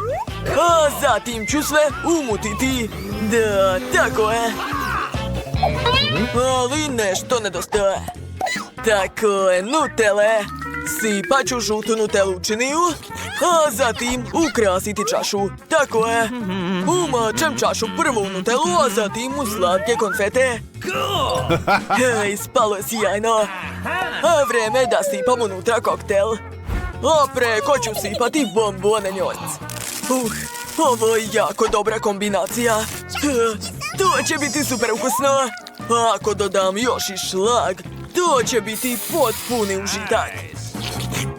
a zatim ću sve umutiti. Da, tako je. Ali nešto nedostaje. Tako je, nutele. Sipat ću žutu nutelu u činiju, a zatim ukrasiti čašu. Tako je. Mačem čašu prvo u Nutellu, a zatim u slatke konfete. Ispalo je sjajno. A vreme je da sipam unutra koktel. A preko ću sipati bombone njojc. Ovo je jako dobra kombinacija. To će biti super ukusno. A ako dodam još i šlag, to će biti potpuni užitak.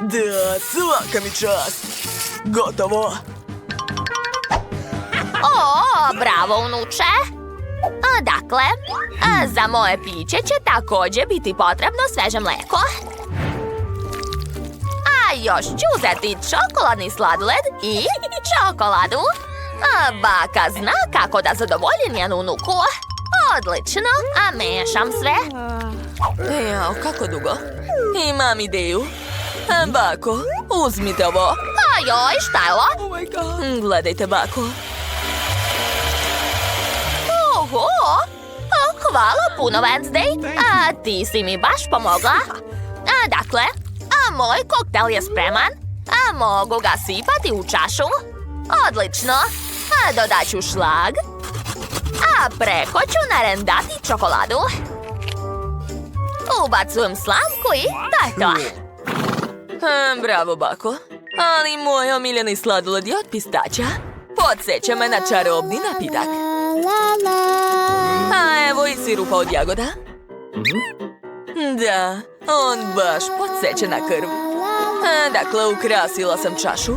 Da, svaka mi čast. Gotovo. O, bravo, unuče. Dakle, za moje piće će također biti potrebno sveže mlijeko. A još ću uzeti čokoladni sladoled i čokoladu. Baka zna kako da zadovolji njenu unuku. Odlično, a mešam sve. Jao, kako dugo? Imam ideju. Bako, uzmite ovo. Ajoj, šta je ovo? Gledajte, bako. Oho! Hvala puno, Wednesday. Ti si mi baš pomogla. Dakle, moj koktel je spreman. Mogu ga sipati u čašu. Odlično. Dodat ću šlag. A preko ću narendati čokoladu. Ubacujem slamku i to je to. Bravo, bako. Ali moj omiljeni sladoled je od pistaća. Podsjeća me na čarobni napitak. A evo i sirupa od jagoda. Da, on baš podsjeća na krv. Dakle, ukrasila sam čašu.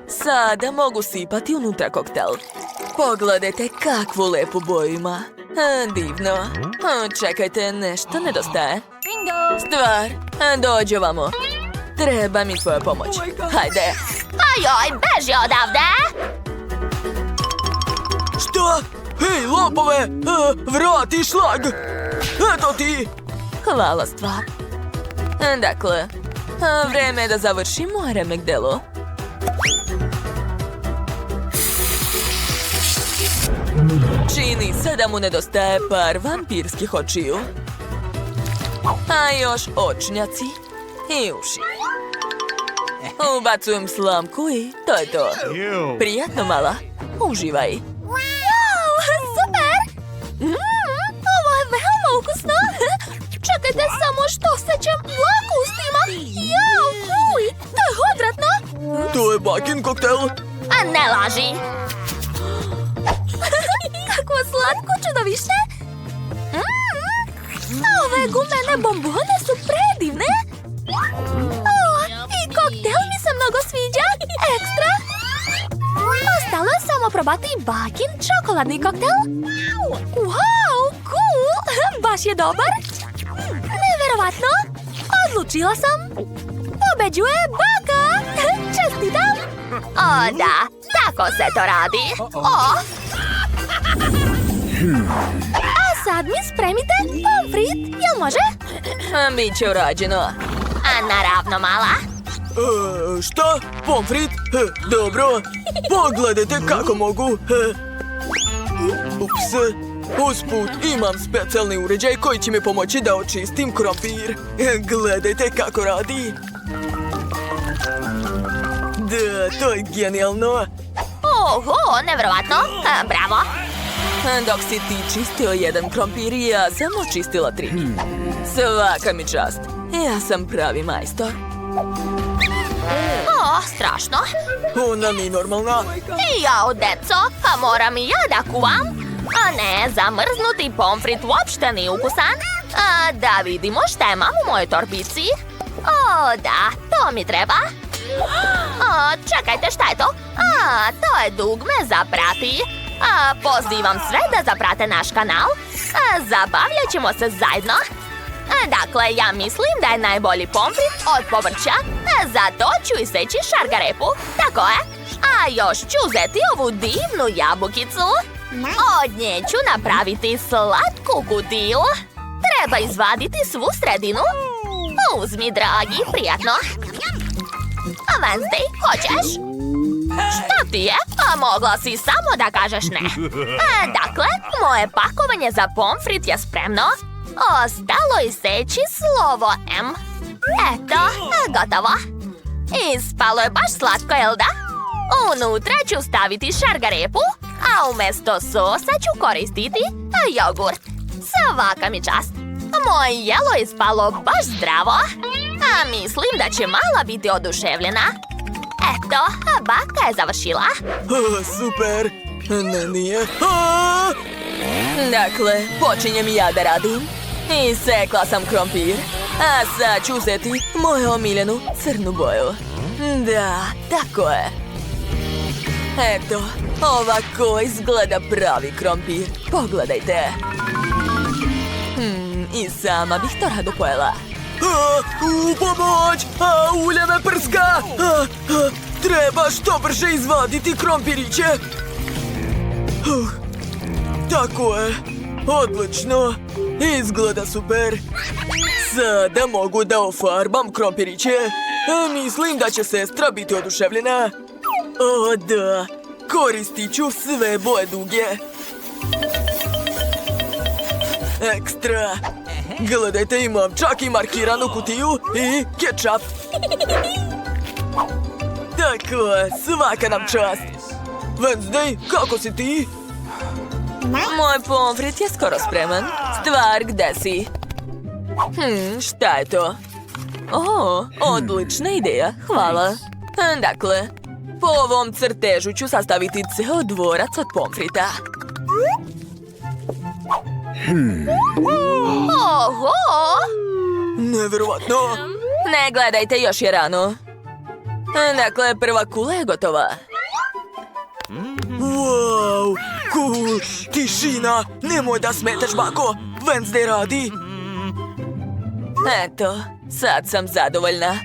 Sada mogu sipati unutra koktel. Pogledajte kakvu lepu boju ima. Divno. Čekajte, nešto nedostaje. Stvar, dođi ovamo. Treba mi tvoja pomoć. Hajde. Ajoj, beži odavde! Šta? Hej, lopove! Vrati šlag! Eto ti! Hvala, stvar. Dakle, vreme je da završimo remek delo. Čini se da mu nedostaje par vampirskih očiju. A još očnjaci i uši. Ubacujem slamku i to je to. Prijatno, mala. Uživaj. Wow, super! Ovo je veoma ukusno. Čekajte samo što osjećam dlaku u ustima. Jao, fuj, to je odvratno. To je bakin koktel. Ne laži. Kakvo slatko čudovište. Ove gumene bombone su predivne. I koktel mi se mnogo sviđa. Ekstra. Ostalo je samo probati bakin čokoladni koktel. Wow, cool. Baš je dobar. Neverovatno. Odlučila sam. Pobeđuje baka. Čestitam. O, da. Tako se to radi. A sad mi spremite pomfrit. Jel može? Biće urađeno. Naravno, mala. Šta? Pomfrit? Dobro. Pogledajte kako mogu. Ups. Usput, imam specijalni uređaj koji će mi pomoći da očistim krompir. Gledajte kako radi. Da, to je genijalno. Oho, nevjerovatno. Bravo. Dok si ti čistio jedan krompir, ja sam očistila 3. Svaka mi čast. Ja sam pravi majstor. Strašno. Ona nije normalna. Jao, deco, a moram i ja da kuvam. A ne, zamrznuti pomfrit uopšte nije ukusan. Da vidimo šta imam u mojoj torbici. O, da, to mi treba. Čekajte, šta je to? To je dugme za prati. Pozivam sve da zaprate naš kanal. Zabavljat ćemo se zajedno. Dakle, ja mislim da je najbolji pomfrit od povrća. Zato ću iseći šargarepu. Tako je. A još ću uzeti ovu divnu jabukicu. Od nje ću napraviti slatku kutiju. Treba izvaditi svu sredinu. Uzmi, dragi, prijatno. A Wednesday, hoćeš? Šta ti je? Mogla si samo da kažeš ne. Dakle, moje pakovanje za pomfrit je spremno. Ostalo iseći slovo M. Eto, gotovo. Ispalo je baš slatko, jel da? Unutra ću staviti šargarepu. A umjesto sosa ću koristiti jogurt. Svaka mi čast. Moje jelo je ispalo baš zdravo. A mislim da će mala biti oduševljena. Eto, baka je završila. Super. Ne, nije. A! Dakle, počinjem ja da radim. Isekla sam krompir. A sad ću uzeti moju omiljenu crnu boju. Da, tako je. Eto, ovako izgleda pravi krompir. Pogledajte. I sama bih to rado pojela. Pomoć! Ulje me prska! Treba što brže izvaditi krompiriće. Tako je. Odlično. Izgleda super. Sada mogu da ofarbam krompiriće. Mislim da će sestra biti oduševljena. O da, koristit ću sve boje duge. Ekstra. Gledajte, imam čak i markiranu kutiju i kečap. Tako je, svaka nam čast. Wednesday, kako si ti? Moj pomfrit je skoro spreman. Stvar, gde si? Šta je to? Odlična ideja, hvala. Dakle, po ovom crtežu ću sastaviti ceo dvorac od pomfrita. Oho! Neverovatno. Ne gledajte, još je rano. Dakle, prva kula je gotova. Wow, cool, tišina. Nemoj da smetaš, bako. Wednesday radi. Eto, sad sam zadovoljna.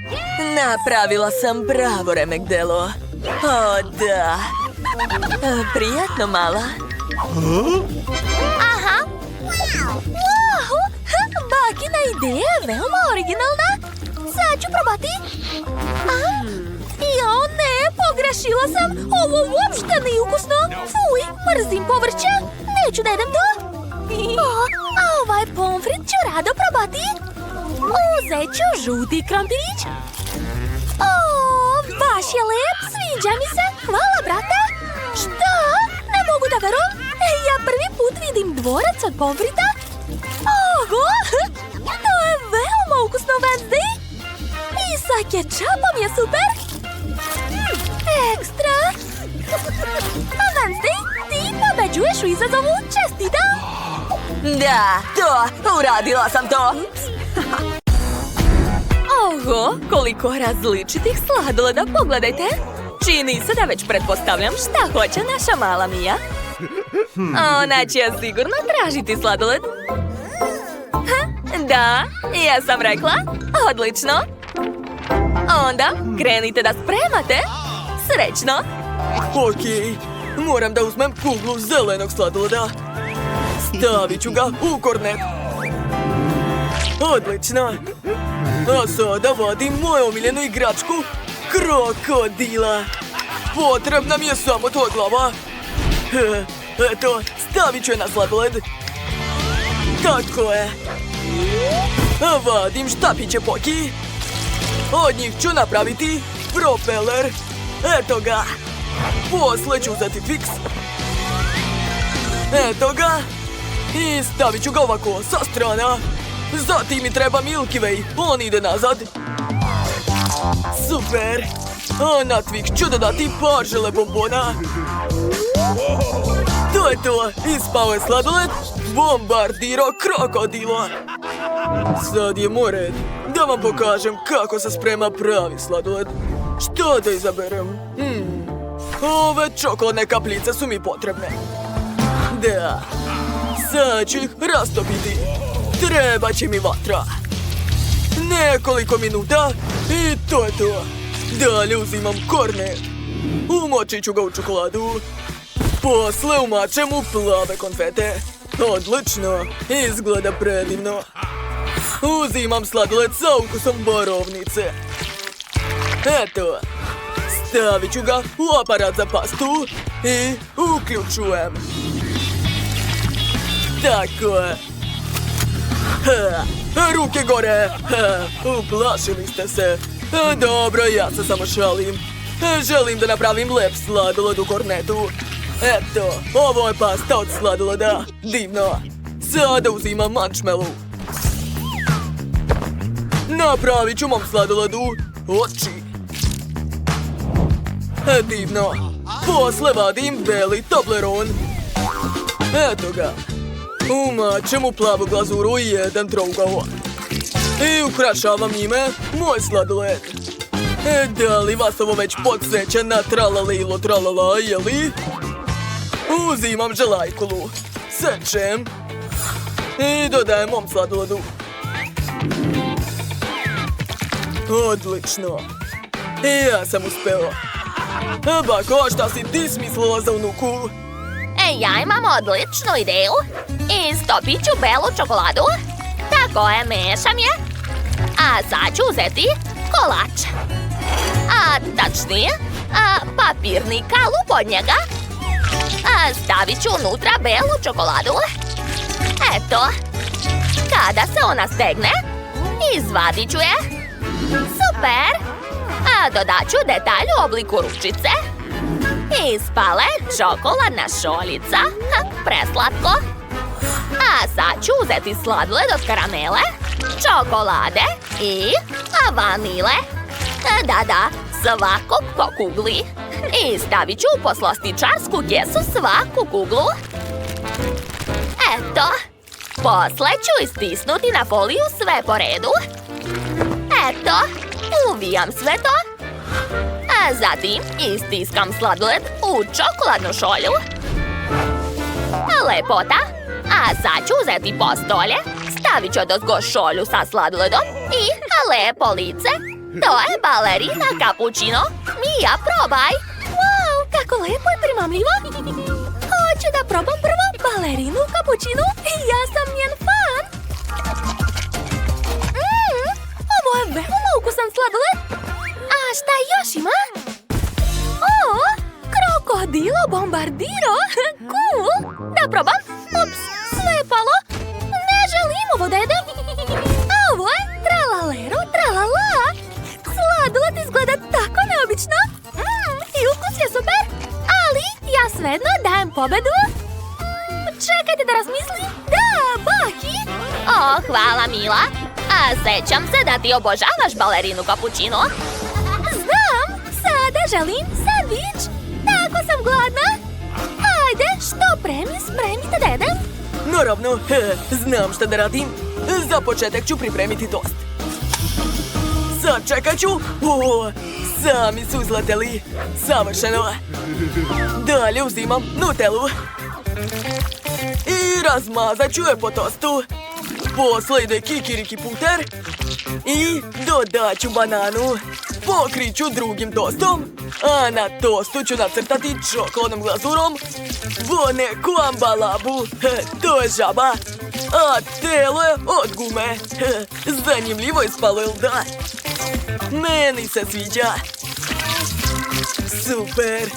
Napravila sam pravo remek delo. O, da. Prijatno, mala. Aha! Wow! Bakina ideja je veoma originalna. Sad ću probati. Jo, ne, pogrešila sam. Ovo uopšte nije ukusno. Fuj, mrzim povrće. Neću da jedem to. A ovaj pomfrit ću rado probati. Uzet ću žuti krompirić. O, baš je lep, sviđa mi se. Hvala, brate. Šta? Ne mogu da verujem. Ja prvi put vidim dvorac od pomfrita. Oho, to je veoma ukusno, Wednesday. I sa kečapom je super. Ekstra. A Wednesday, ti pobeđuješ u izazovu. Čestitam. Da, uradila sam to. Oho, koliko različitih sladoleda, pogledajte. Čini se da već pretpostavljam šta hoće naša mala Mija. Ona će sigurno tražiti sladoled. Da, ja sam rekla. Odlično. Onda krenite da spremate. Srećno. Okej, moram da uzmem kuglu zelenog sladoleda. Stavit ću ga u kornet. Odlično. A sada vadim moju omiljenu igračku, krokodila. Potrebna mi je samo tvoja glava. Eto, stavit ću je na sladoled. Tako je. Vadim štapiće Poki. Od njih ću napraviti propeler. Eto ga. Posle ću uzeti Fix. Eto ga. I stavit ću ga ovako sa strana. Zatim mi treba Milky Way. On ide nazad. Super. A na Twix ću dodati par žele bombona. To je to. Ispao je sladoled. Bombardiro krokodilo. Sad je moj red da vam pokažem kako se sprema pravi sladoled. Što da izaberem? Ove čokoladne kapljice su mi potrebne. Da. Sad ću ih rastopiti. Treba će mi vatra. Nekoliko minuta i to je to. Dalje uzimam kornet. Umočit ću ga u čokoladu. Posle umačem u plave konfete. Odlično. Izgleda predivno. Uzimam sladoled sa ukusom borovnice. Eto. Stavit ću ga u aparat za pastu i uključujem. Tako je. Ruke gore. Uplašili ste se. Dobro, ja se samo šalim. Želim da napravim lep sladoled u kornetu. Eto, ovo je pasta od sladoleda. Divno. Sada uzimam marshmallow. Napravit ću mom sladoledu oči. Divno. Posle vadim beli Toblerone. Eto ga. Umačem u plavu glazuru i jedan trougao. I ukrašavam njime moj sladoled. Da li vas ovo već podsjeća na tralalilo tralala, jeli? Uzimam želajkulu. Sečem. I dodajem mom sladoledu. Odlično. Ja sam uspeo. Bako, šta si ti smislila za unuku? Ja imam odličnu ideju. Istopit ću belu čokoladu. Tako je, mešam je. A sad ću uzeti kolač. A tačnije, papirni kalup od njega. Stavit ću unutra belu čokoladu. Eto. Kada se ona stegne, izvadit ću je. Super! Dodat ću detalj u obliku ručice. Ispale čokoladna šoljica. Preslatko. Sad ću uzeti sladoled od karamele, čokolade i vanile. Da, svakog po kugli. I stavit ću u poslastičarsku kesu svaku kuglu. Eto. Posle ću istisnuti na foliju sve po redu. Eto. Uvijam sve to. Zatim istiskam sladoled u čokoladnu šolju. Lepota. Sad ću uzeti postolje. Stavit ću odozgo šolju sa sladoledom i lepo lice. To je balerina cappuccino. Mija, probaj. Wow, kako lepo i primamljivo. Hoću da probam prvo balerinu cappuccino. Ja sam njen fan. Ovo je veoma ukusan sladoled. A šta još ima? Krokodilo bombardiro. Cool. Da probam. Ups, sve je palo. Ne želim ovo da jedem. Ovo je tralalero tralala. Sladoled izgleda tako neobično. I ukus je super. Ali ja svejedno dajem pobedu. Čekajte da razmislim. Da, Baki. Hvala, Mila. Sećam se da ti obožavaš balerinu cappuccino. Znam, sada želim sandvič. Tako sam gladna. Ajde, što spremite da jedem. Naravno, znam šta da radim. Za početak ću pripremiti tost. Sačekat ću. Sami su izleteli. Savršeno. Dalje uzimam Nutellu. I razmazat ću je po tostu. Posle ide kikiriki puter. I dodat ću bananu. Pokrit ću drugim tostom. A na tostu ću nacrtati čokoladnom glazurom neku ambalabu. To je žaba. A telo je od gume. Zanimljivo ispalo, jel da? Meni se sviđa. Super.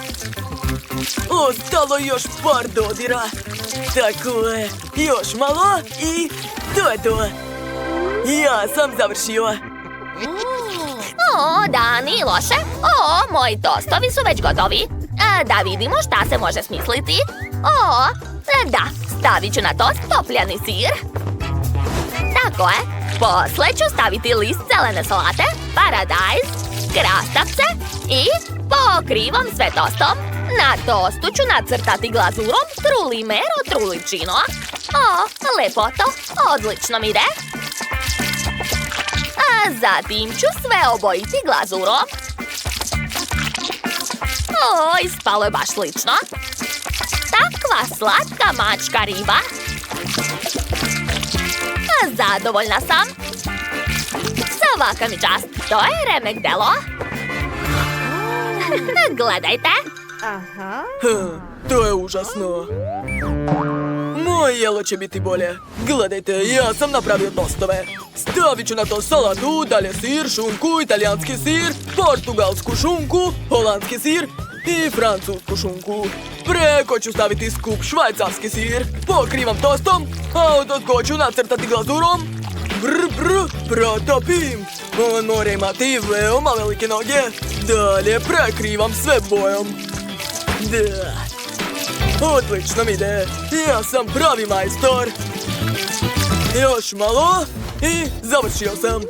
Ostalo još par dodira. Tako je. Još malo i to je to. Ja sam završio. Da, nije loše. Moji tostovi su već gotovi. Da vidimo šta se može smisliti. Da, stavit ću na tost topljani sir. Tako je. Posle ću staviti list zelene salate, paradajz, krastavce i pokrivam sve tostom. Na tostu ću nacrtati glazurom trulimero trulicino. Lepoto, odlično mi ide. Zatim ću sve obojiti glazurom. Ispalo je baš slično. Takva slatka mačka riba. Zadovoljna sam. Svaka mi čast, to je remek delo. Gledajte. To je užasno. Moje jelo će biti bolje. Gledajte, ja sam napravio tostove. Stavit ću na to salatu, dalje sir, šunku, italijanski sir, portugalsku šunku, holandski sir i francusku šunku. Preko ću staviti skup švajcarski sir. Pokrivam tostom, a odozgo ću nacrtati glazurom. Protopim. On mora imati veoma velike noge. Dalje prekrivam sve bojom. Da. Odlično mi ide. Ja sam pravi majstor. Još malo i završio sam.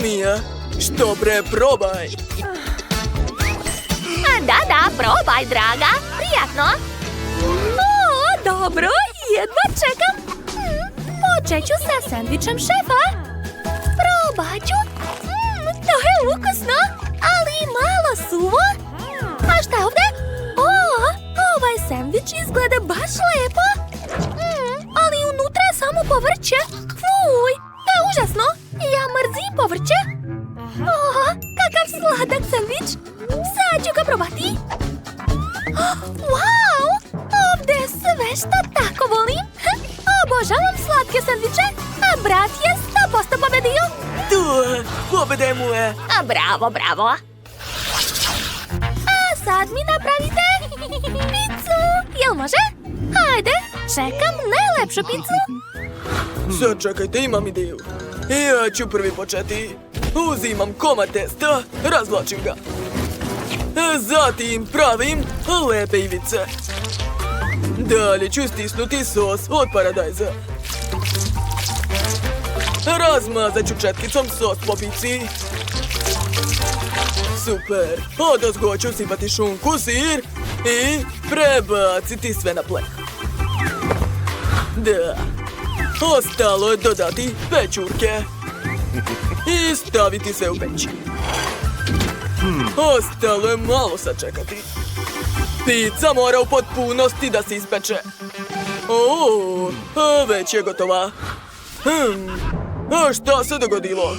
Mija, što pre probaj. Da, probaj, draga. Prijatno. O, dobro, jedva čekam. Počet ću sa sandvičem šefa. Probat ću. To je ukusno, ali malo suvo. A šta je ovdje? O, ovaj sandvič izgleda baš lepo. Ali unutra je samo povrće. Fuj, to je užasno. Ja mrzim povrće. O, kakav sladak sandvič. Sad ću ga probati. Wow, ovdje je sve što tako volim. Obožavam slatke sandviče, a brat je 100% pobedio. Pobede mu je. Bravo. A sad mi napravite picu. Jel može? Hajde, čekam najlepšu picu. Sad čekajte, imam ideju. Ja ću prvi početi. Uzimam komad testa, razvlačim ga. Zatim pravim lepe ivice. Dalje ću stisnuti sos od paradajza. Razmazat ću četkicom sos po pici. Super. Odozgo ću sipati šunku, sir i prebaciti sve na pleh. Da. Ostalo je dodati pečurke i staviti sve u peć. Ostalo je malo sačekati. Pizza mora u potpunosti da se ispeče. Već je gotova. A šta se dogodilo?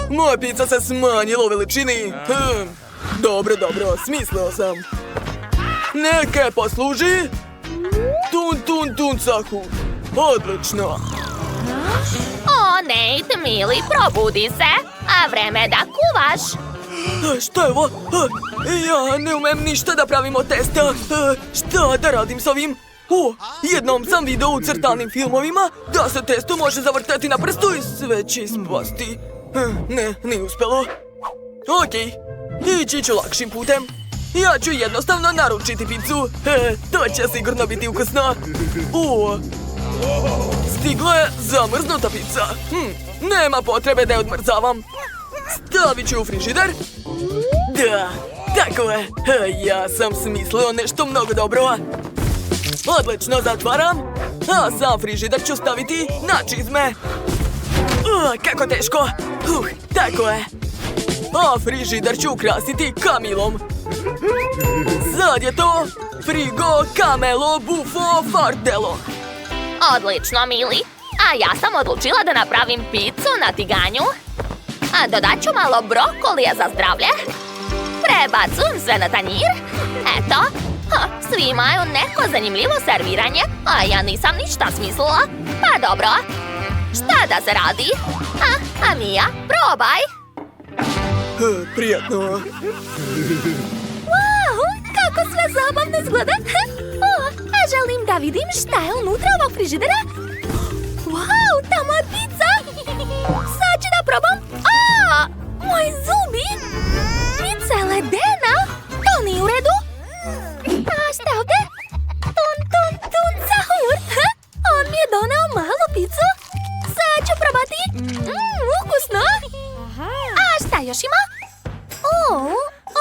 Moja pizza se smanjila u veličini. Dobro, smislio sam. Neka posluži. Tun, cahu. Odlično. O, Nate, mili, probudi se. A vreme je da kuvaš. Šta je ovo? Ja ne umem ništa da pravim od testa. Šta da radim s ovim? Jednom sam video u crtanim filmovima da se testo može zavrtati na prstu i sve će ispasti. Ne, nije uspelo. Okej, ići ću lakšim putem. Ja ću jednostavno naručiti picu. To će sigurno biti ukusno. Stigla je zamrznuta pizza. Nema potrebe da je odmrzavam. Stavit ću u frižider. Da, tako je. Ja sam smislio nešto mnogo dobro. Odlično, zatvaram. A sam frižider ću staviti na čizme. Kako teško. Tako je. A frižider ću ukrasiti kamilom. Sad je to frigo, kamelo, bufo, fardelo. Odlično, mili. A ja sam odlučila da napravim picu na tiganju. A dodat ću malo brokolija za zdravlje. Prebacujem sve na tanjir. Eto, svi imaju neko zanimljivo serviranje, a ja nisam ništa smislila. Pa dobro, šta da se radi? A Mija, probaj. Prijatno. Wow, kako sve zabavno izgleda. A želim da vidim šta je unutra ovog frižidera. Wow, tamo je pizza. Sad ću da probam. Moji zubi. Pizza je ledena. To nije u redu. A šta je ovdje? Tun, cahur. On mi je doneo malu pizzu. Sad ću probati. Ukusno. A šta još ima?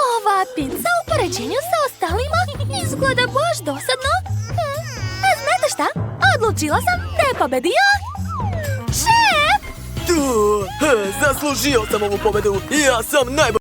Ova pizza u poređenju sa ostalima izgleda baš dosadno. Znate šta? Odlučila sam da je pobedio šef! Zaslužio sam ovu pobedu. Ja sam najbolji.